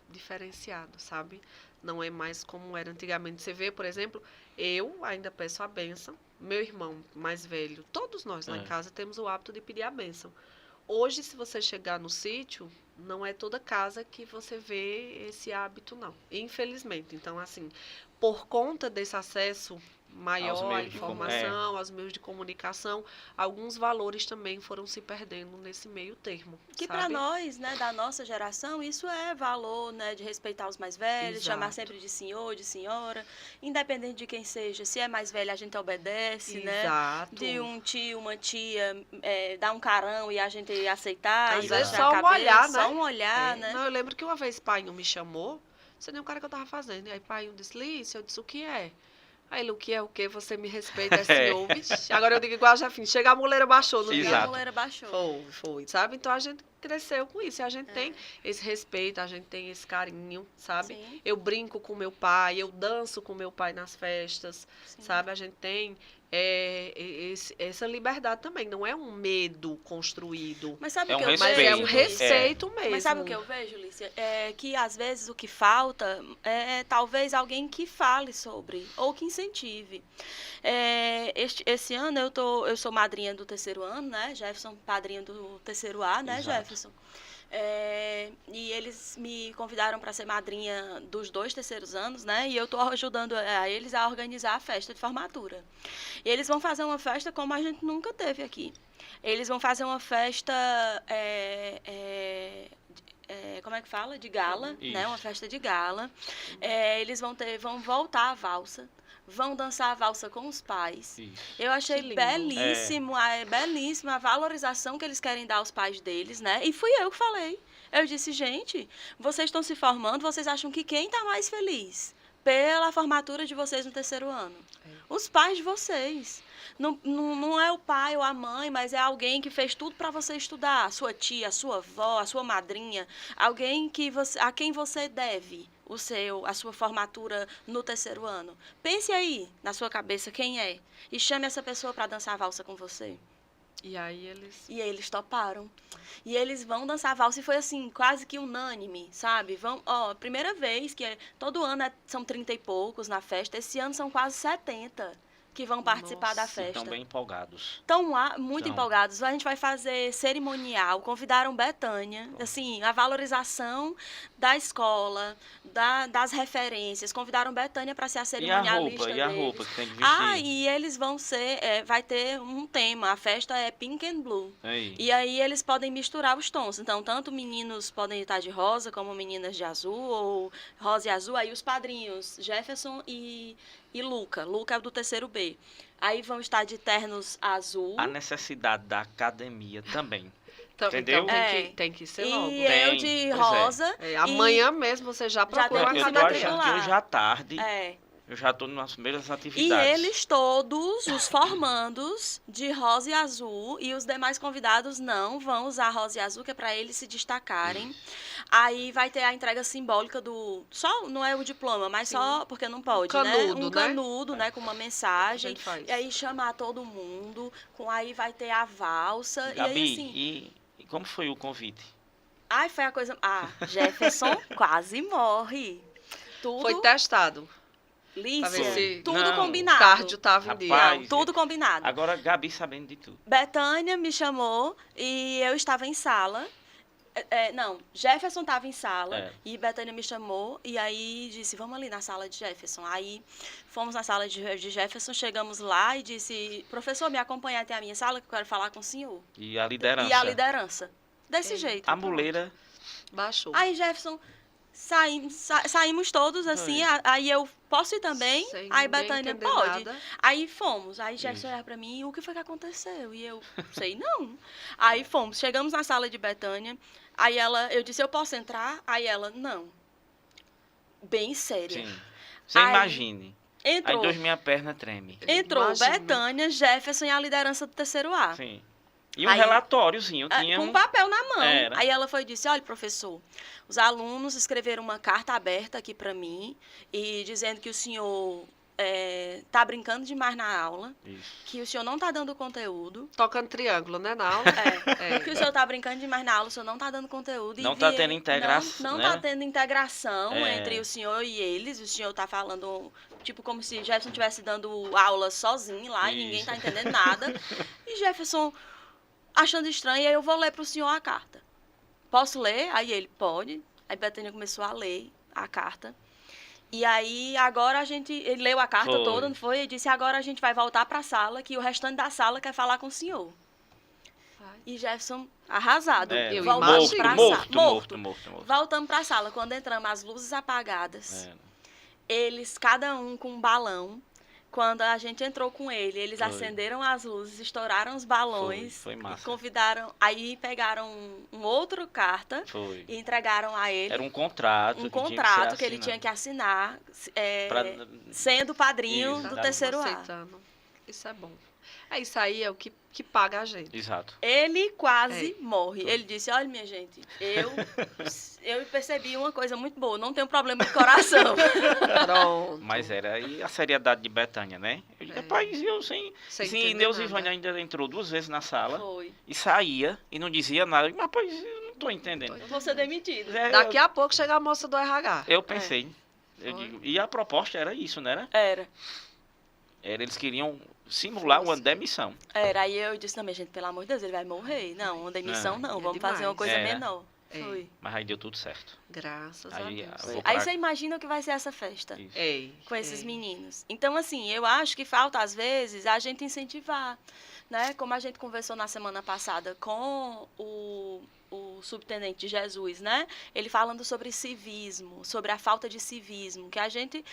S3: diferenciado, sabe? Não é mais como era antigamente. Você vê, por exemplo, eu ainda peço a bênção, meu irmão mais velho, todos nós lá em
S2: É.
S3: casa temos o hábito de pedir a bênção. Hoje, se você chegar no sítio, não é toda casa que você vê esse hábito, não. Infelizmente. Então, assim, por conta desse acesso maior à
S2: meios de
S3: informação, aos meios de comunicação, alguns valores também foram se perdendo nesse meio termo.
S1: Que para
S3: sabe?
S1: nós, né, da nossa geração, isso é valor, né, de respeitar os mais velhos, chamar
S3: Exato.
S1: sempre de senhor, de senhora, independente de quem seja. Se é mais velho, a gente obedece, né?
S3: Exato.
S1: De um tio, uma tia, dar um carão e a gente aceitar
S3: Às
S1: e
S3: vezes
S1: baixar
S3: só
S1: a
S3: um
S1: cabeça,
S3: olhar, né?
S1: só um olhar,
S3: É.
S1: né?
S3: Não, eu lembro que uma vez pai me chamou, não sei nem o cara que eu tava fazendo. E aí pai disse, Lícia, eu disse, o que é? Aí ele, o que é o quê? Você me respeita, é senhor. Vixe, agora eu digo igual a Jefinho, chega a muleira baixou no
S1: E
S3: dia.
S1: a
S2: Exato.
S1: goleira baixou.
S3: Foi, sabe? Então a gente cresceu com isso. E a gente
S1: É.
S3: tem esse respeito, a gente tem esse carinho, sabe?
S1: Sim,
S3: Eu brinco com meu pai, eu danço com meu pai nas festas,
S1: sim.
S3: sabe? A gente tem essa liberdade também. Não é um medo construído,
S1: Mas sabe
S2: É
S1: o que
S2: um
S1: eu
S3: mas
S1: vejo?
S3: é um
S2: respeito,
S3: respeito mesmo.
S1: Mas sabe o que eu vejo, Lícia? É que às vezes o que falta é talvez alguém que fale sobre ou que incentive. Esse ano eu sou madrinha do terceiro ano, né? Jefferson, padrinho do terceiro A, né,
S2: Exato.
S1: Jefferson? E eles me convidaram para ser madrinha dos 2 terceiros anos, né? E eu estou ajudando a eles a organizar a festa de formatura. E eles vão fazer uma festa como a gente nunca teve aqui. Eles vão fazer uma festa, como é que fala? De gala, né? Uma
S2: Isso.
S1: festa de gala. Eles vão voltar à valsa, vão dançar a valsa com os pais.
S2: Isso.
S1: Eu achei
S3: Que lindo.
S1: belíssimo, belíssima a valorização que eles querem dar aos pais deles, né? E fui eu que falei. Eu disse, gente, vocês estão se formando, vocês acham que quem está mais feliz pela formatura de vocês no terceiro ano? Os pais de vocês. Não é o pai ou a mãe, mas é alguém que fez tudo para você estudar. A sua tia, a sua avó, a sua madrinha. Alguém a quem você deve a sua formatura no terceiro ano. Pense aí, na sua cabeça, quem é. E chame essa pessoa para dançar a valsa com você.
S3: E aí eles...
S1: E eles toparam. E eles vão dançar a valsa e foi assim, quase que unânime, sabe? Primeira vez que todo ano são 30 e poucos na festa, esse ano são quase 70 que vão participar da
S3: Nossa,
S1: festa.
S2: Estão bem empolgados.
S1: Estão lá muito
S2: Então.
S1: empolgados. A gente vai fazer cerimonial. Convidaram Betânia. Assim, a valorização da escola, das referências. Convidaram Betânia para ser a
S2: E a
S1: cerimonialista
S2: roupa? E a
S1: deles.
S2: roupa que tem que vestir?
S1: E eles vão vai ter um tema. A festa é Pink and Blue.
S2: Aí.
S1: E aí eles podem misturar os tons. Então, tanto meninos podem estar de rosa, como meninas de azul, ou rosa e azul. Aí os padrinhos, Jefferson e Luca. Luca é do terceiro B. Aí vão estar de ternos azul.
S2: A necessidade da academia também.
S3: Então,
S2: Entendeu?
S3: tem que ser
S1: E
S3: logo.
S1: eu
S2: Tem,
S1: de
S2: pois é.
S1: rosa.
S3: Amanhã mesmo você já procura
S1: tem
S3: uma
S1: que
S2: Eu
S1: se
S2: tô
S3: academia.
S2: achando
S1: matricular.
S2: que hoje à tarde
S1: É.
S2: eu já estou nas primeiras
S1: E
S2: atividades.
S1: eles todos, os formandos, de rosa e azul, e os demais convidados não vão usar rosa e azul, que é para eles se destacarem. Aí vai ter a entrega simbólica não é o diploma, mas
S3: Sim.
S1: só, porque não pode, né?
S3: Canudo,
S1: Um
S3: né?
S1: canudo, né? Com uma
S3: A
S1: mensagem.
S3: gente faz.
S1: E aí chamar todo mundo, aí vai ter a valsa.
S2: Gabi,
S1: E aí, assim,
S2: e como foi o convite?
S1: foi a coisa... Jefferson quase morre. Tudo,
S3: Foi testado. Pra ver
S1: Lícia,
S3: se
S1: tudo
S2: Não,
S3: o
S1: combinado.
S3: cardio tava em dia.
S2: Rapaz,
S1: Tudo combinado.
S2: Agora Gabi sabendo de tudo.
S1: Betânia me chamou e eu estava em sala. Jefferson estava em sala
S2: É.
S1: e Betânia me chamou e aí disse, vamos ali na sala de Jefferson. Aí fomos na sala de Jefferson, chegamos lá e disse, professor, me acompanha até a minha sala que eu quero falar com o senhor.
S2: E a liderança.
S1: E a liderança. Desse
S3: É.
S1: jeito.
S2: A muleira.
S3: Baixou.
S1: Aí Jefferson, saímos todos assim, aí eu, posso ir também?
S3: Sem
S1: Aí
S3: ninguém
S1: Betânia,
S3: entender
S1: pode.
S3: nada.
S1: Aí fomos. Aí Jefferson
S2: Isso.
S1: olhava pra mim, o que foi que aconteceu? E eu, sei não. Aí fomos, chegamos na sala de Betânia, aí eu disse, eu posso entrar? Aí ela, não. Bem séria.
S2: Sim. Você
S1: Aí,
S2: imagine. Aí
S1: Entrou.
S2: minha perna treme.
S1: Entrou
S3: Imagina.
S1: Betânia, Jefferson e a liderança do terceiro A.
S2: Sim. E um
S1: Aí-
S2: relatóriozinho. Tinha
S1: Com
S2: um...
S1: papel na mão.
S2: Era.
S1: Aí ela foi e disse, olha, professor, os alunos escreveram uma carta aberta aqui para mim e dizendo que o senhor tá brincando demais na aula,
S2: Isso.
S1: que o senhor não tá dando conteúdo.
S3: Tocando triângulo, né, na aula?
S1: Que o senhor tá brincando demais na aula, o senhor não tá dando conteúdo.
S2: Não tá tendo integração,
S1: Não
S2: né?
S1: tá tendo integração
S2: É.
S1: entre o senhor e eles. O senhor tá falando, tipo, como se Jefferson estivesse dando aula sozinho lá e ninguém
S2: Isso.
S1: tá entendendo nada. E Jefferson achando estranho, e aí eu vou ler pro senhor a carta. Posso ler? Aí ele, pode. Aí Betânia começou a ler a carta. E aí, agora ele leu a carta
S2: Foi.
S1: toda, não foi? E disse, agora a gente vai voltar para a sala, que o restante da sala quer falar com o senhor. E Jefferson, arrasado,
S3: Eu
S1: voltamos
S3: imagino.
S1: para a
S2: morto.
S1: sala. Voltamos para a sala. Quando entramos, as luzes apagadas.
S2: É.
S1: Eles, cada um com um balão. Quando a gente entrou com eles
S2: Foi.
S1: acenderam as luzes, estouraram os balões.
S2: Foi massa.
S1: E convidaram, aí pegaram um outro carta
S2: Foi.
S1: e entregaram a ele.
S2: Era um contrato.
S1: Que ele tinha que assinar,
S2: Pra-
S1: sendo padrinho
S2: Isso,
S1: do
S2: tá
S1: terceiro A.
S3: Aceitando. Isso é bom. Isso aí é o que paga a gente.
S2: Exato.
S1: Ele quase morre. Ele disse, olha, minha gente, eu percebi uma coisa muito boa, não tenho problema de coração.
S3: Pronto.
S2: Mas era aí a seriedade de Betânia, né? Eu digo, rapaz, eu sem
S3: entender
S2: Neuza
S3: nada.
S2: Ivânia ainda entrou 2 vezes na sala
S1: Foi.
S2: e saía e não dizia nada. Eu digo, rapaz, eu não tô entendendo.
S1: Eu vou ser demitido.
S2: É,
S3: Daqui a pouco chega a moça do RH.
S2: eu pensei. Eu
S3: Foi.
S2: digo, e a proposta era isso, né?
S1: Era.
S2: Eles queriam simular uma demissão.
S1: Aí eu disse, não, minha gente, pelo amor de Deus, ele vai morrer. Não, uma demissão não,
S3: É
S1: vamos fazer uma
S3: demais.
S1: coisa
S2: É.
S1: menor.
S3: É.
S1: Foi.
S2: Mas aí deu tudo certo.
S3: Graças
S2: Aí,
S3: a Deus.
S2: vou
S1: Aí
S2: pra-
S1: você imagina o que vai ser essa festa.
S2: Isso.
S3: Ei,
S1: Com esses
S3: ei.
S1: meninos. Então, assim, eu acho que falta, às vezes, a gente incentivar, né? Como a gente conversou na semana passada com o subtenente de Jesus, né? Ele falando sobre civismo, sobre a falta de civismo, que a gente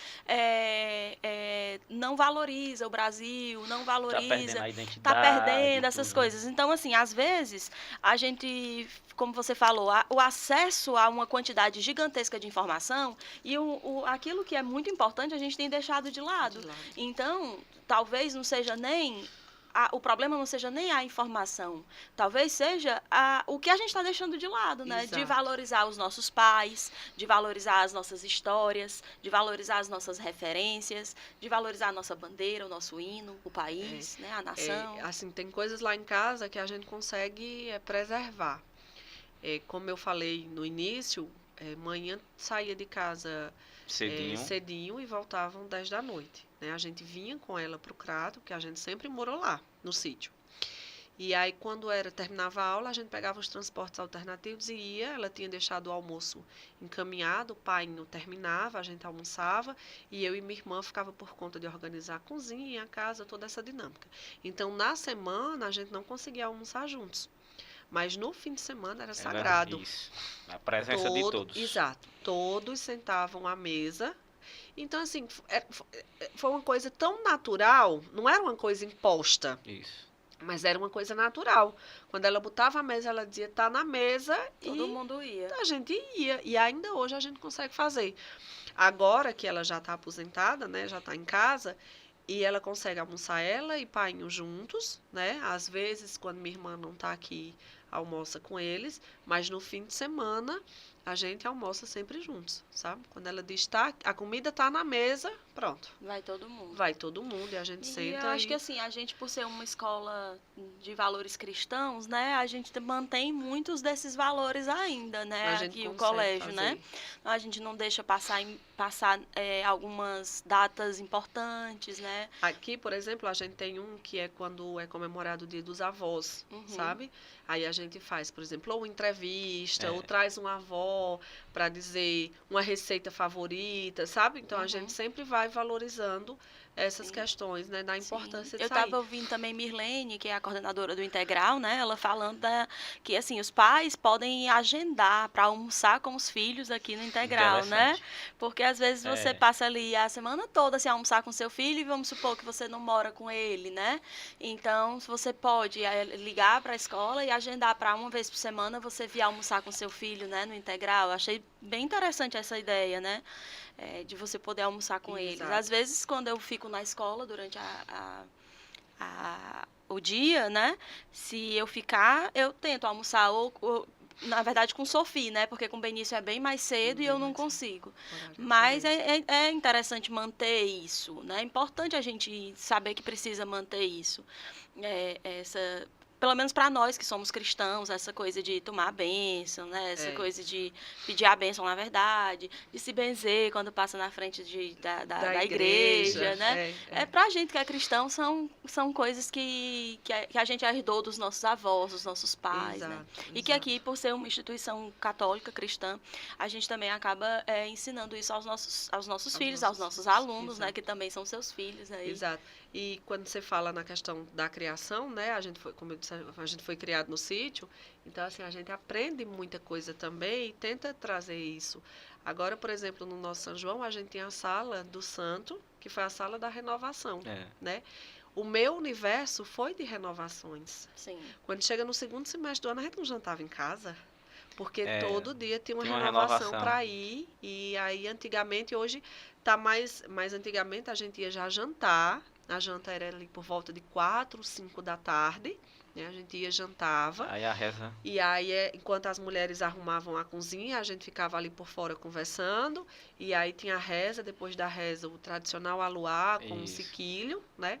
S1: não valoriza o Brasil, não
S2: Tá perdendo
S1: valoriza,
S2: a identidade.
S1: tá perdendo essas
S2: tudo.
S1: coisas. Então, assim, às vezes, a gente, como você falou, o acesso a uma quantidade gigantesca de informação e aquilo que é muito importante a gente tem deixado de lado.
S3: De lado.
S1: Então, talvez não seja nem o problema não seja nem a informação, talvez seja o que a gente está deixando de lado, né? De
S3: Exato.
S1: valorizar os nossos pais, de valorizar as nossas histórias, de valorizar as nossas referências, de valorizar a nossa bandeira, o nosso hino, o país, né? A nação.
S3: Assim, tem coisas lá em casa que a gente consegue preservar. Como eu falei no início, manhã saía de casa cedinho e voltavam 10 da noite. Né? A gente vinha com ela para o Crato, que a gente sempre morou lá, no sítio. E aí, quando terminava a aula, a gente pegava os transportes alternativos e ia. Ela tinha deixado o almoço encaminhado, o pai não terminava, a gente almoçava, e eu e minha irmã ficava por conta de organizar a cozinha, a casa, toda essa dinâmica. Então, na semana, a gente não conseguia almoçar juntos. Mas no fim de semana era sagrado.
S2: Isso. A presença de todos.
S3: Exato. Todos sentavam à mesa. Então, assim, foi uma coisa tão natural, não era uma coisa imposta,
S2: Isso.
S3: mas era uma coisa natural. Quando ela botava a mesa, ela dizia, tá na mesa,
S1: Todo
S3: e
S1: mundo ia.
S3: a gente ia. E ainda hoje a gente consegue fazer. Agora que ela já está aposentada, né, já está em casa, e ela consegue almoçar ela e painho juntos, né? Às vezes, quando minha irmã não está aqui, almoça com eles, mas no fim de semana a gente almoça sempre juntos, sabe? Quando ela diz, a comida está na mesa, pronto.
S1: Vai todo mundo.
S3: Vai todo mundo e a gente
S1: E
S3: senta.
S1: eu acho que assim, a gente, por ser uma escola de valores cristãos, né, a gente mantém muitos desses valores ainda, né,
S3: A gente
S1: aqui o
S3: consegue
S1: colégio, né?
S3: fazer.
S1: A gente não deixa passar algumas datas importantes, né?
S3: Aqui, por exemplo, a gente tem um que é quando é comemorado o Dia dos Avós,
S1: Uhum.
S3: sabe? Aí a gente faz, por exemplo, ou entrevista,
S2: É.
S3: ou traz uma avó para dizer uma receita favorita, sabe? Então a
S1: Uhum.
S3: gente sempre vai valorizando essas
S1: Sim.
S3: questões, né? Da importância de
S1: Eu
S3: sair.
S1: estava ouvindo também Mirlene, que é a coordenadora do Integral, né? Ela falando que assim, os pais podem agendar para almoçar com os filhos aqui no Integral, né?
S2: Interessante.
S1: Porque às vezes você
S2: É.
S1: passa ali a semana toda sem almoçar com seu filho e vamos supor que você não mora com ele, né? Então, você pode ligar para a escola e agendar para uma vez por semana você vir almoçar com seu filho, né, no Integral. Eu achei bem interessante essa ideia, né? De você poder almoçar com eles.
S3: Exato.
S1: Às vezes, quando eu fico na escola durante o dia, né? Se eu ficar, eu tento almoçar ou na verdade, com Sophie, né? Porque com Benício é bem mais cedo e eu não consigo.
S3: Horário
S1: Mas
S3: diferente.
S1: é interessante manter isso, né? É importante a gente saber que precisa manter isso. Pelo menos para nós que somos cristãos, essa coisa de tomar a bênção, né? Essa
S3: É.
S1: coisa de pedir a bênção na verdade, de se benzer quando passa na frente da igreja, né? Para a gente que é cristão, são coisas que a gente herdou dos nossos avós, dos nossos pais, né? E que aqui, por ser uma instituição católica, cristã, a gente também acaba ensinando isso aos nossos filhos, aos nossos alunos, né? Que também são seus filhos. Aí.
S3: Exato. E quando você fala na questão da criação, né? A gente foi, como eu disse, a gente foi criado no sítio, então assim, a gente aprende muita coisa também e tenta trazer isso. Agora, por exemplo, no nosso São João, a gente tem a sala do santo, que foi a sala da renovação, né? O meu universo foi de renovações.
S1: Sim.
S3: Quando chega no segundo semestre do ano, a gente não jantava em casa, porque todo dia tinha uma renovação para ir. E aí, antigamente, hoje tá mais antigamente a gente ia já jantar. A janta era ali por volta de 4, 5 da tarde. Né? A gente ia, jantava.
S2: Aí a reza.
S3: E aí, enquanto as mulheres arrumavam a cozinha, a gente ficava ali por fora conversando. E aí tinha a reza, depois da reza, o tradicional aluá com um siquilho, né?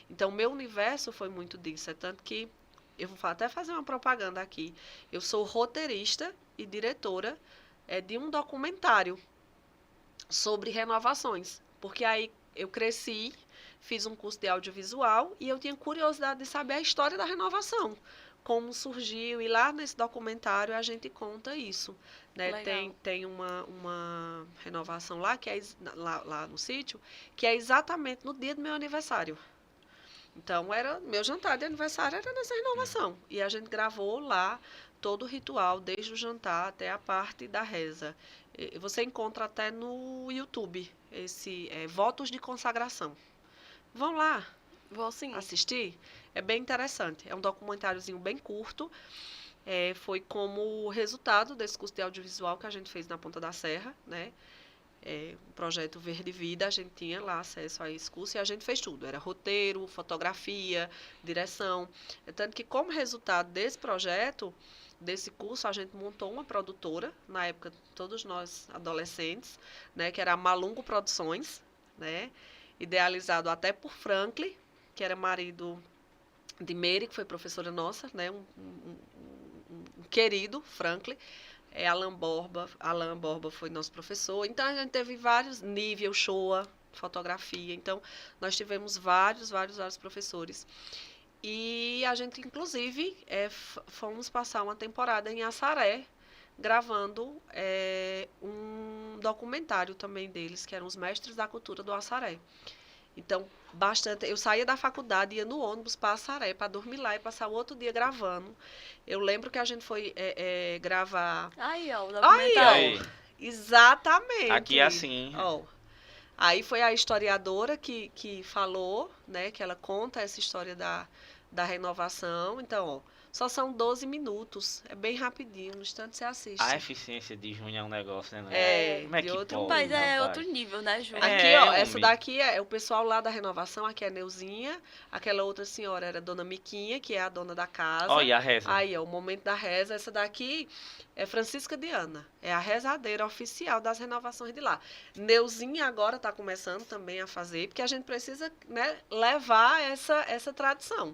S3: Então, o meu universo foi muito disso. É tanto que eu vou até fazer uma propaganda aqui. Eu sou roteirista e diretora de um documentário sobre renovações. Porque aí eu cresci, fiz um curso de audiovisual e eu tinha curiosidade de saber a história da renovação. Como surgiu, e lá nesse documentário a gente conta isso. Né? Tem uma renovação lá, que é lá no sítio, que é exatamente no dia do meu aniversário. Então, meu jantar de aniversário era nessa renovação. E a gente gravou lá todo o ritual, desde o jantar até a parte da reza. Você encontra até no YouTube, esse Votos de Consagração. Vão lá.
S1: Vou sim.
S3: Assistir. É bem interessante. É um documentáriozinho bem curto. Foi como resultado desse curso de audiovisual que a gente fez na Ponta da Serra, né? O projeto Verde Vida, a gente tinha lá acesso a esse curso e a gente fez tudo. Era roteiro, fotografia, direção. Tanto que, como resultado desse projeto, desse curso, a gente montou uma produtora, na época, todos nós adolescentes, né, que era a Malungo Produções, né, idealizado até por Franklin, que era marido de Meire, que foi professora nossa, né, um querido Franklin. Alain Borba foi nosso professor. Então, a gente teve vários níveis, Shoa, fotografia. Então, nós tivemos vários professores. E a gente, inclusive, fomos passar uma temporada em Assaré, gravando um documentário também deles, que eram os mestres da cultura do Assaré. Então, eu saía da faculdade, ia no ônibus para Assaré, para dormir lá e passar o outro dia gravando. Eu lembro que a gente foi gravar...
S1: Aí, ó, o documentário.
S3: Aí, ó. Exatamente.
S2: Aqui é assim.
S3: Ó. Aí foi a historiadora que falou, né, que ela conta essa história da renovação. Então, ó, só são 12 minutos. É bem rapidinho, no instante você assiste.
S2: A eficiência de Júnior é um negócio, né?
S3: Como é que
S2: pode,
S1: mas é outro nível, né, Ju?
S3: Aqui, ó, essa daqui é o pessoal lá da renovação. Aqui é a Neuzinha. Aquela outra senhora era a Dona Miquinha, que é a dona da casa.
S2: Ó, e a reza?
S3: Aí, ó, o momento da reza. Essa daqui é Francisca Diana. É a rezadeira oficial das renovações de lá. Neuzinha agora está começando também a fazer, porque a gente precisa, né, levar essa tradição.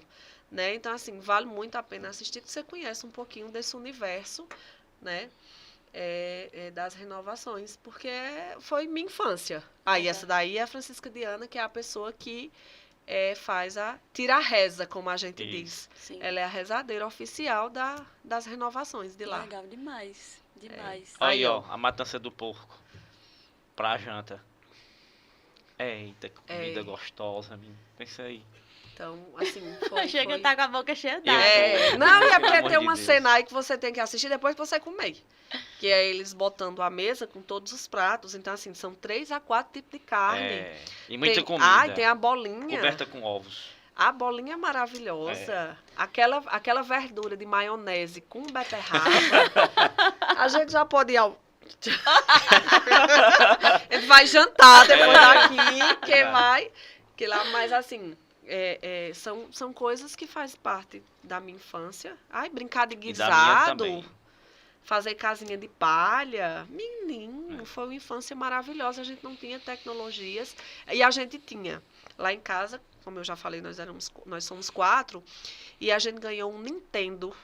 S3: Né? Então, assim, vale muito a pena assistir, porque você conhece um pouquinho desse universo, né? Das renovações, porque foi minha infância. Aí, essa daí é a Francisca Diana, que é a pessoa que tira a reza, como a gente diz.
S1: Sim.
S3: Ela é a rezadeira oficial das renovações de lá.
S1: Legal demais, demais.
S2: Aí, ó, a matança do porco pra janta. Eita, que comida gostosa, menino. Pensa aí.
S3: Então, assim,
S1: Chega a estar com a boca cheia d'água.
S3: Não, e é porque tem uma cena aí que você tem que assistir depois que você comer. Que é eles botando a mesa com todos os pratos. Então, assim, são 3 a 4 tipos de carne.
S2: E muita comida.
S3: Ai, tem a bolinha.
S2: Coberta com ovos.
S3: A bolinha é maravilhosa. Aquela verdura de maionese com beterraba. A gente já pode ir ao... A gente vai jantar depois daqui, que lá, mas assim... são coisas que fazem parte da minha infância. Ai, brincar de guisado. fazer casinha de palha. Menino, foi uma infância maravilhosa. A gente não tinha tecnologias. E a gente tinha. Lá em casa, como eu já falei, nós somos 4. E a gente ganhou um Nintendo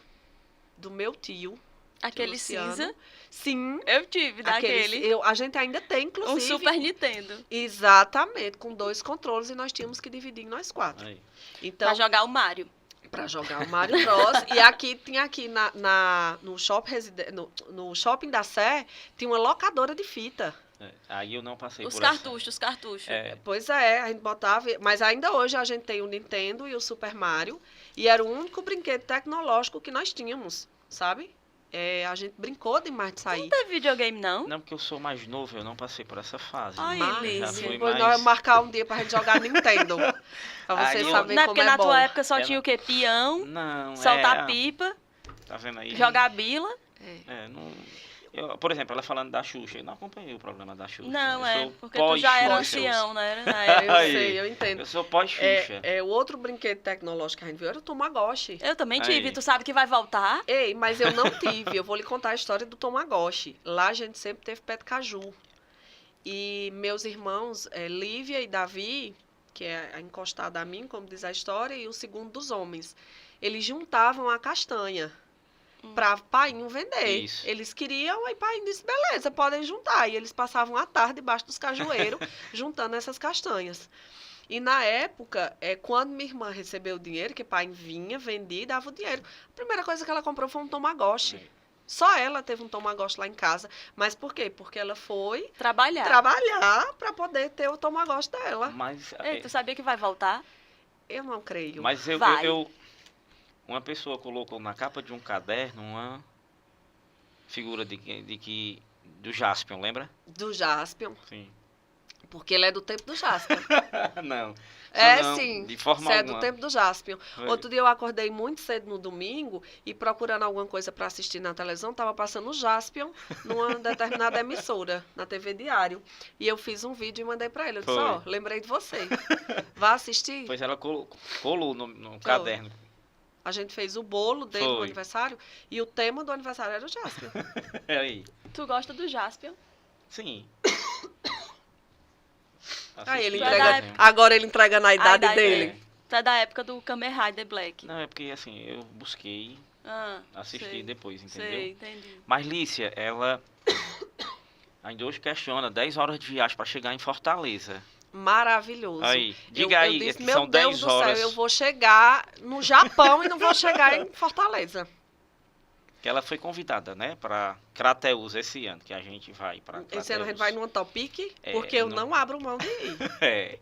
S3: do meu tio.
S1: Aquele
S3: Luciano.
S1: cinza.
S3: Sim.
S1: Eu tive daquele.
S3: A gente ainda tem, inclusive.
S1: Um Super Nintendo.
S3: Exatamente, com 2 controles e nós tínhamos que dividir em nós 4.
S2: Aí.
S3: Então,
S1: Pra jogar o Mario.
S3: para jogar o Mario Bros. E aqui tinha no shopping da Sé, tinha uma locadora de fita.
S2: Aí eu não passei
S1: Os
S2: por
S1: cartuchos, os cartuchos.
S3: Pois é, a gente botava. Mas ainda hoje a gente tem o Nintendo e o Super Mario. E era o único brinquedo tecnológico que nós tínhamos, sabe? A gente brincou demais de sair.
S1: Não teve videogame, não?
S2: Não, porque eu sou mais novo, eu não passei por essa fase.
S1: Ai,
S3: Mas,
S1: Lícia.
S2: Já fui
S3: depois
S2: mais-
S3: nós vamos marcar um dia pra gente jogar Nintendo. Pra você
S2: Aí eu-
S3: saber
S1: Não é
S3: como
S1: porque
S3: é
S1: na
S3: bom.
S1: tua época só
S2: Ela-
S1: tinha o quê? Peão,
S2: Não,
S1: soltar pipa,
S2: Tá vendo aí?
S1: jogar bila.
S2: Por exemplo, ela falando da Xuxa, eu não acompanhei o programa da Xuxa.
S1: Não,
S2: eu sou
S1: porque tu já era
S2: pós-Xuxa.
S1: ancião, né? Na
S3: Eu
S1: época.
S2: Aí.
S3: sei, eu entendo.
S2: Eu sou pós-Xuxa.
S3: O outro brinquedo tecnológico que a gente viu era o Tamagotchi.
S1: Eu também tive.
S2: Aí.
S1: Tu sabe que vai voltar?
S3: Ei, mas eu não tive. Eu vou lhe contar a história do Tamagotchi. Lá a gente sempre teve pé de caju. E meus irmãos, Lívia e Davi, que é a encostada a mim, como diz a história, e o segundo dos homens, eles juntavam a castanha para painho vender.
S2: Isso.
S3: Eles queriam, aí painho disse, beleza, podem juntar. E eles passavam a tarde debaixo dos cajueiros, juntando essas castanhas. E na época, quando minha irmã recebeu o dinheiro, que pai vinha, vendia e dava o dinheiro, a primeira coisa que ela comprou foi um Tamagotchi. Só ela teve um Tamagotchi lá em casa. Mas por quê? Porque ela foi
S1: Trabalhar.
S3: trabalhar para poder ter o Tamagotchi dela.
S2: Mas,
S1: Ei, tu sabia que vai voltar?
S3: Eu não creio.
S2: mas
S1: Vai.
S2: uma pessoa colocou na capa de um caderno uma figura do Jaspion, lembra?
S3: Do Jaspion.
S2: Sim.
S3: Porque ele é do tempo do Jaspion.
S2: Não. Não,
S3: Sim.
S2: de forma
S3: Você é
S2: alguma.
S3: do tempo do Jaspion.
S2: Foi.
S3: Outro dia eu acordei muito cedo no domingo e procurando alguma coisa para assistir na televisão, tava passando o Jaspion numa determinada emissora, na TV Diário. E eu fiz um vídeo e mandei para ele. Eu disse,
S2: Foi.
S3: ó, lembrei de você. Vá assistir.
S2: Pois ela colou no caderno.
S3: A gente fez o bolo dele no
S2: Foi.
S3: aniversário e o tema do aniversário era o Jaspion.
S2: É aí.
S1: Tu gosta do Jaspion?
S2: Sim.
S3: Aí ele
S1: Vai
S3: entrega,
S1: dar-
S3: agora ele entrega na idade
S1: idade
S3: dele.
S1: dele. Tu é da época do Kamen Rider Black.
S2: Não, é porque assim, eu busquei
S1: Ah,
S2: assistir
S1: sei,
S2: depois, entendeu?
S1: sei, entendi.
S2: Mas Lícia, ela ainda hoje questiona 10 horas de viagem para chegar em Fortaleza.
S3: Maravilhoso.
S2: Aí,
S3: Eu
S2: diga aí,
S3: disse,
S2: que
S3: meu
S2: são
S3: Deus
S2: 10
S3: do
S2: horas
S3: céu, eu vou chegar no Japão e não vou chegar em Fortaleza.
S2: que ela foi convidada, né, para Crateús esse ano, que a gente vai para
S3: Esse ano a gente vai no Antopic,
S2: É,
S3: porque eu
S2: não-
S3: não abro mão de ir.
S2: É.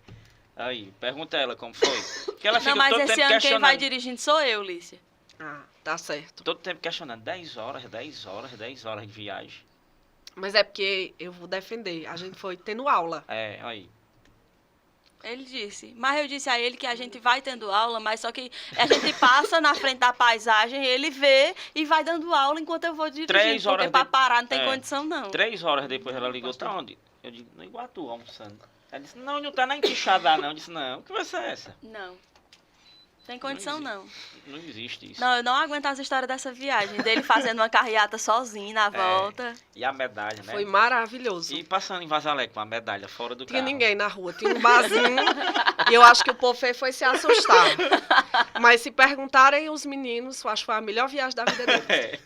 S2: Aí, pergunta ela como foi. Que ela fica
S1: Não, mas
S2: todo
S1: esse
S2: tempo
S1: ano quem
S2: questionando.
S1: vai dirigindo sou eu, Lícia.
S3: Ah, tá certo.
S2: Todo tempo questionando 10 horas, 10 horas, 10 horas de viagem.
S3: Mas é porque eu vou defender. A gente foi tendo aula.
S2: É, aí.
S1: Ele disse. Mas eu disse a ele que a gente vai tendo aula, mas só que a gente passa na frente da paisagem, ele vê e vai dando aula enquanto eu vou dirigindo.
S2: 3 horas
S1: Porque pra
S2: de-
S1: parar não tem
S2: é.
S1: condição, não.
S2: 3 horas depois ela ligou, tá onde? Eu digo, no Iguatu, almoçando. Ela disse, não tá na Quixadá não. Eu disse, não, que vai ser essa?
S1: Não. Tem condição, não.
S2: Não existe isso.
S1: Não, eu não aguento as histórias dessa viagem. Dele fazendo uma carreata sozinho na volta.
S2: E a medalha, né?
S3: Foi maravilhoso.
S2: E passando em Vasalé com a medalha fora do
S3: Tinha
S2: carro.
S3: ninguém na rua, tinha um barzinho e eu acho que o povo foi se assustar. Mas se perguntarem os meninos, eu acho que foi a melhor viagem da vida deles.
S2: É.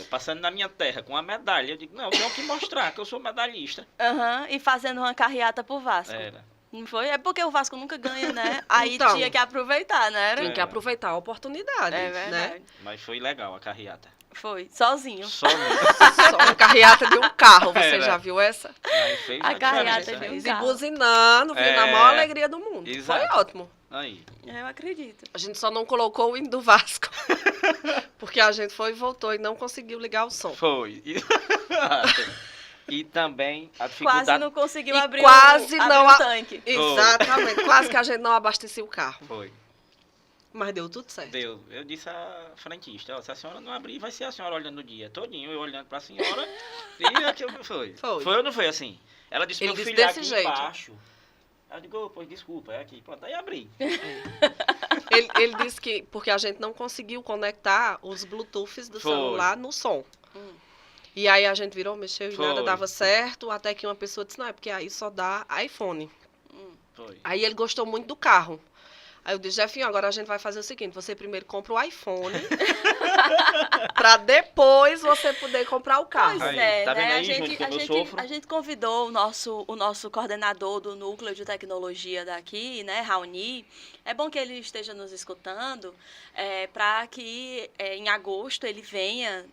S2: Passando na minha terra com a medalha, eu digo, não, eu tenho que mostrar que eu sou medalhista.
S1: Aham, e fazendo uma carreata pro Vasco.
S2: Era.
S1: Não foi? É porque o Vasco nunca ganha, né? Aí
S3: Então,
S1: tinha que aproveitar, né?
S3: Tem que aproveitar a oportunidade,
S1: É verdade.
S3: né?
S2: Mas foi legal a carreata.
S1: Foi, sozinho.
S2: Só
S3: Só uma carreata de um carro, você
S2: Era.
S3: já viu essa?
S2: mas fez
S1: A carreata
S2: diferença,
S1: de
S2: né?
S1: um
S3: E
S1: carro.
S3: buzinando, vindo na
S2: É.
S3: maior alegria do mundo.
S2: Exato.
S3: Foi ótimo.
S2: Aí.
S1: Eu acredito.
S3: A gente só não colocou o hino do Vasco. Porque a gente foi e voltou e não conseguiu ligar o som.
S2: Foi. E também a
S1: Quase
S2: dificuldade...
S1: não conseguiu
S3: E
S1: abrir
S3: quase
S1: o, abrir
S3: não
S1: o
S3: a-
S1: tanque.
S3: Exatamente. Quase que a gente não abastecia o carro.
S2: Foi.
S3: Mas deu tudo certo.
S2: Deu. Eu disse à frentista, ó, se a senhora não abrir, vai ser a senhora olhando o dia todinho, eu olhando pra senhora. E aquilo foi.
S3: Foi.
S2: Foi ou não foi assim? Ela disse,
S3: Ele
S2: meu
S3: disse
S2: filho é
S3: desse
S2: aqui
S3: jeito.
S2: embaixo. Eu digo, "Ô, pois desculpa, é aqui. Pronto, aí abri.
S3: Ele disse que porque a gente não conseguiu conectar os Bluetooths do
S2: Foi.
S3: celular no som.
S1: Hum.
S3: E aí a gente virou, mexeu e
S2: Foi.
S3: nada dava certo, até que uma pessoa disse, não, é porque aí só dá iPhone.
S2: Foi.
S3: Aí ele gostou muito do carro. Aí eu disse, Jefinho, agora a gente vai fazer o seguinte, você primeiro compra o iPhone, pra depois você poder comprar o carro.
S1: Pois
S2: Aí,
S1: é,
S2: tá vendo
S1: né?
S2: aí, junto como eu sofro?
S1: A gente convidou o nosso coordenador do núcleo de tecnologia daqui, né, Raoni. É bom que ele esteja nos escutando, para que em agosto ele venha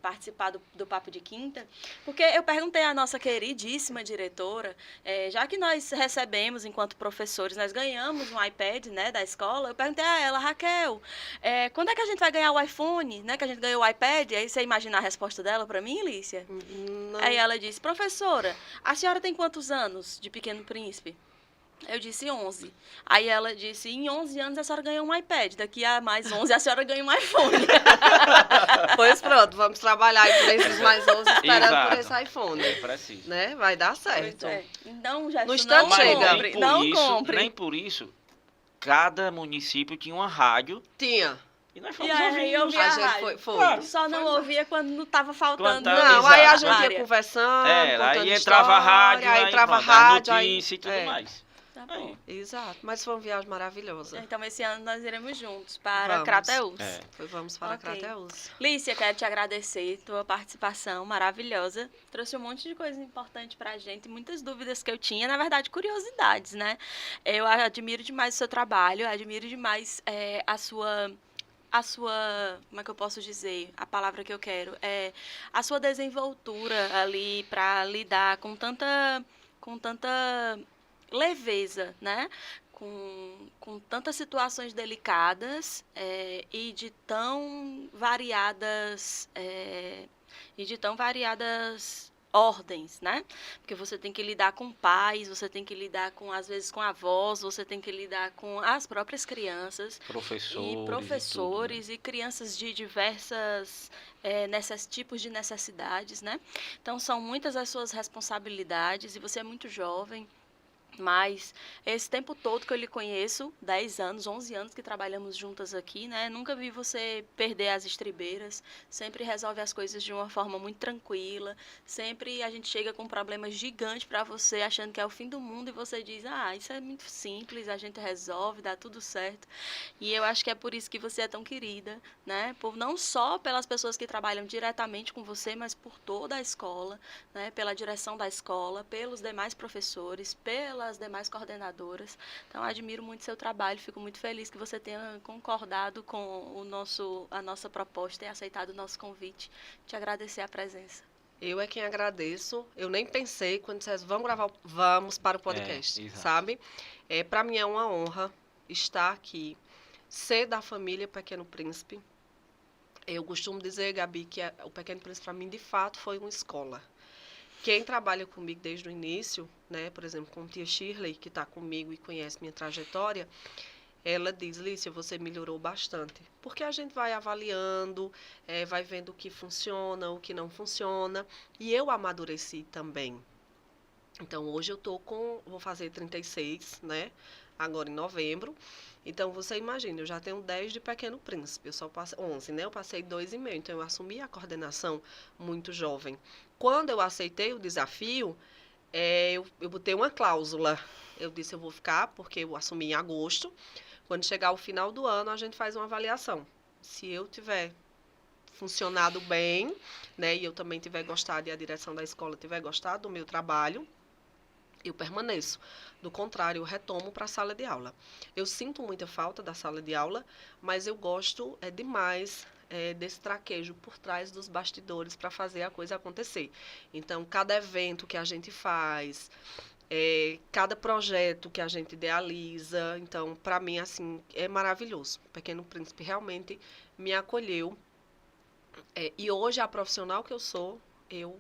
S1: participar do Papo de Quinta, porque eu perguntei à nossa queridíssima diretora, já que nós recebemos enquanto professores, nós ganhamos um iPad, né, da escola, eu perguntei a ela, Raquel, quando é que a gente vai ganhar o iPhone, né, que a gente ganhou o iPad? Aí você imagina a resposta dela para mim, Lícia?
S3: Não.
S1: Aí ela disse, professora, a senhora tem quantos anos de Pequeno Príncipe? Eu disse 11. Aí ela disse, em 11 anos a senhora ganhou um iPad, daqui a mais 11 a senhora ganha um iPhone.
S3: Pois pronto, vamos trabalhar aí por esses mais 11 esperando por
S2: Exato.
S3: esse iPhone.
S2: Preciso.
S3: Né? Vai dar
S1: Pois
S3: certo.
S1: é. Então, já
S3: No
S1: não
S3: instante
S2: Mas
S3: chega.
S1: compre, não compre.
S2: nem por isso, cada município tinha uma rádio
S3: Tinha.
S2: e nós
S1: E
S2: fomos
S1: aí eu
S2: ouvindo.
S1: vi a
S3: A gente
S1: rádio.
S3: foi.
S2: Claro.
S1: Só não ouvia quando não estava faltando.
S2: Quando
S3: Não,
S2: Exato.
S3: aí a gente
S1: área.
S3: ia conversando,
S2: Era,
S3: contando
S2: aí entrava a rádio,
S3: história, aí entrava a
S2: pronto, as
S3: rádio, aí...
S2: notícias e tudo mais.
S1: Tá bom.
S2: Aí.
S3: Exato, mas foi uma viagem maravilhosa.
S1: Então, esse ano nós iremos juntos para
S3: Vamos.
S1: Crateús.
S2: É.
S3: Vamos para
S1: Ok.
S3: Crateús.
S1: Lícia, quero te agradecer tua participação maravilhosa. Trouxe um monte de coisa importante pra gente, muitas dúvidas que eu tinha, na verdade, curiosidades, né? Eu admiro demais o seu trabalho, admiro demais a sua, como é que eu posso dizer? A palavra que eu quero é a sua desenvoltura ali para lidar com tanta leveza, né? Com tantas situações delicadas e de tão variadas ordens, né? Porque você tem que lidar com pais, você tem que lidar com, às vezes, com avós, você tem que lidar com as próprias crianças
S2: Professores.
S1: professores e crianças de diversas tipos de necessidades, né? Então, são muitas as suas responsabilidades e você é muito jovem. Mas esse tempo todo que eu lhe conheço, 10 anos, 11 anos que trabalhamos juntas aqui, né? Nunca vi você perder as estribeiras, sempre resolve as coisas de uma forma muito tranquila, sempre a gente chega com um problema gigante para você, achando que é o fim do mundo, e você diz, isso é muito simples, a gente resolve, dá tudo certo. E eu acho que é por isso que você é tão querida, né? Não só pelas pessoas que trabalham diretamente com você, mas por toda a escola, né? Pela direção da escola, pelos demais professores, pelas demais coordenadoras. Então, admiro muito seu trabalho, fico muito feliz que você tenha concordado com a nossa proposta e aceitado o nosso convite. Te agradecer a presença.
S3: Eu é quem agradeço. Eu nem pensei quando dissesse, vamos para o podcast,
S2: exato.
S3: sabe? Para mim é uma honra estar aqui, ser da família Pequeno Príncipe. Eu costumo dizer, Gabi, que o Pequeno Príncipe para mim, de fato, foi uma escola. Quem trabalha comigo desde o início, né, por exemplo, com a tia Shirley, que está comigo e conhece minha trajetória, ela diz, Lícia, você melhorou bastante. Porque a gente vai avaliando, vai vendo o que funciona, o que não funciona. E eu amadureci também. Então, hoje eu vou fazer 36, né? Agora em novembro. Então, você imagina, eu já tenho 10 de Pequeno Príncipe, eu só passei 11, né? Eu passei 2,5, então eu assumi a coordenação muito jovem. Quando eu aceitei o desafio, eu botei uma cláusula. Eu disse, eu vou ficar, porque eu assumi em agosto. Quando chegar o final do ano, a gente faz uma avaliação. Se eu tiver funcionado bem, né? E eu também tiver gostado, e a direção da escola tiver gostado do meu trabalho, eu permaneço. Do contrário, eu retomo para a sala de aula. Eu sinto muita falta da sala de aula, mas eu gosto demais desse traquejo por trás dos bastidores para fazer a coisa acontecer. Então, cada evento que a gente faz, cada projeto que a gente idealiza, então, para mim, assim, é maravilhoso. O Pequeno Príncipe realmente me acolheu. E hoje, a profissional que eu sou, eu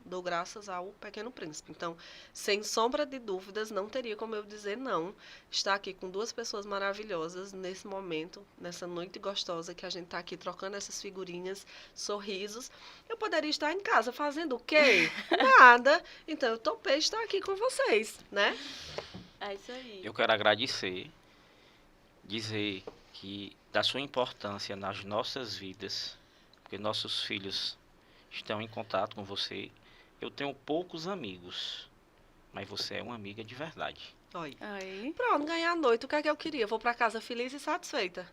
S3: dou graças ao Pequeno Príncipe. Então, sem sombra de dúvidas, não teria como eu dizer não. Estar aqui com duas pessoas maravilhosas nesse momento, nessa noite gostosa que a gente está aqui trocando essas figurinhas, sorrisos. Eu poderia estar em casa fazendo o quê? Nada. Então, eu topei estar aqui com vocês, né?
S1: É isso aí.
S2: Eu quero agradecer, dizer da sua importância nas nossas vidas, porque nossos filhos estão em contato com você. Eu tenho poucos amigos, mas você é uma amiga de verdade.
S3: Olha.
S1: Aí.
S3: Pronto, ganhar a noite, o que é que eu queria? Eu vou para casa feliz e satisfeita.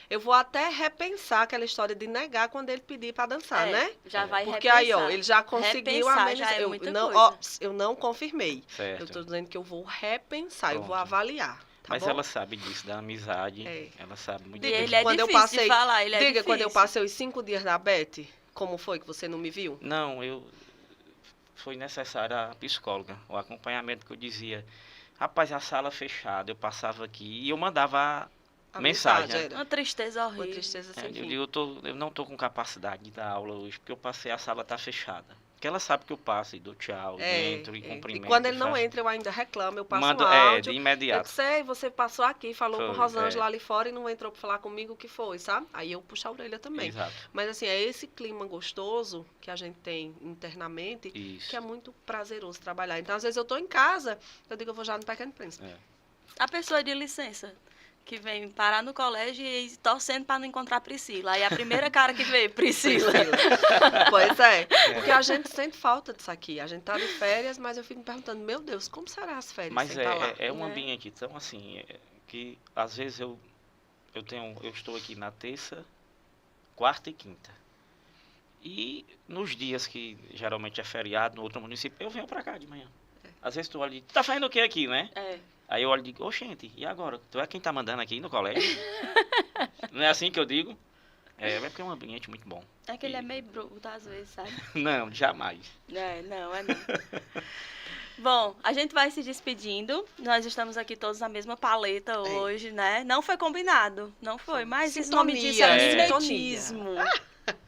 S3: Eu vou até repensar aquela história de negar quando ele pedir para dançar, né?
S1: Já vai
S3: Porque
S1: repensar.
S3: aí, ó, ele já conseguiu
S1: Repensar já é
S3: eu
S1: muita
S3: não,
S1: coisa.
S3: ó, eu não confirmei.
S2: Certo.
S3: Eu estou dizendo que eu vou repensar, eu vou
S2: Pronto.
S3: avaliar. Tá
S2: Mas
S3: bom?
S2: ela sabe disso, da amizade.
S3: É.
S2: Ela sabe muito
S1: E
S3: Diga
S2: bem.
S1: ele é
S3: quando eu
S1: difícil
S3: passei-
S1: de falar, ele é
S3: Diga,
S1: difícil.
S3: quando eu passei os 5 dias da Beth, como foi que você não me viu?
S2: Não, foi necessária a psicóloga, o acompanhamento que eu dizia. Rapaz, a sala fechada, eu passava aqui e eu mandava
S3: A
S2: mensagem, né?
S3: era
S1: Uma tristeza horrível.
S3: uma tristeza sem
S2: eu
S3: fim.
S2: digo, eu não tô com capacidade de dar aula hoje, porque eu passei, a sala tá fechada. Porque ela sabe que eu passo e dou tchau, entro e
S3: E
S2: cumprimento.
S3: quando ele não
S2: faço-
S3: entra, eu ainda reclamo, eu passo
S2: Mando,
S3: um áudio.
S2: de
S3: Eu
S2: imediato.
S3: sei, você passou aqui, falou com
S2: Foi,
S3: Rosângela ali fora e não entrou para falar comigo o que foi, sabe? Aí eu puxo a orelha também.
S2: Exato.
S3: Mas assim, é esse clima gostoso que a gente tem internamente
S2: Isso.
S3: que é muito prazeroso trabalhar. Então, às vezes eu tô em casa, eu digo, eu vou já no Pequeno Príncipe.
S2: É.
S1: A pessoa de licença, que vem parar no colégio e torcendo para não encontrar Priscila. Aí a primeira cara que vê, Priscila.
S3: Pois é, porque a gente sente falta disso aqui. A gente tá de férias, mas eu fico me perguntando, meu Deus, como será as férias
S2: Mas
S3: sem tá lá?
S2: é um
S1: né?
S2: ambiente tão assim, que às vezes eu estou aqui na terça, quarta e quinta. E nos dias que geralmente é feriado no outro município, eu venho pra cá de manhã. Às vezes tu olha e tá fazendo o que aqui, né?
S1: É.
S2: Aí eu olho e digo, ô gente, e agora? Tu é quem tá mandando aqui no colégio? Não é assim que eu digo? É porque é um ambiente muito bom.
S1: É que ele é meio bruto às vezes, sabe?
S2: Não, jamais.
S1: É não. Bom, a gente vai se despedindo. Nós estamos aqui todos na mesma paleta hoje, né? Não foi combinado, não foi. Mas esse nome disso é
S3: Sintonia.
S1: mimetismo.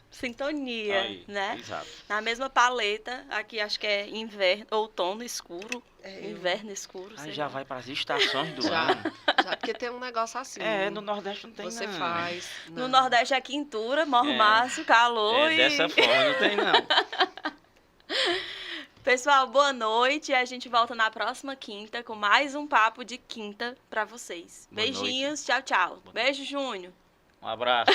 S1: Sintonia,
S2: Aí,
S1: né?
S2: Exato.
S1: Na mesma paleta, aqui acho que é inverno, outono escuro,
S3: É,
S1: inverno escuro.
S2: Aí
S1: sei
S2: já
S1: lá.
S2: vai para as estações do
S3: Já.
S2: ano.
S3: Já, porque tem um negócio assim.
S2: No Nordeste não tem
S3: Você
S2: não.
S3: faz.
S1: No
S3: não.
S1: Nordeste é quintura, mormaço, calor e...
S2: Dessa forma não tem não.
S1: Pessoal, boa noite. A gente volta na próxima quinta com mais um papo de quinta pra vocês.
S2: Boa noite.
S1: Beijinhos, tchau, tchau.
S2: Boa
S1: Beijo, Júnior.
S2: Um abraço.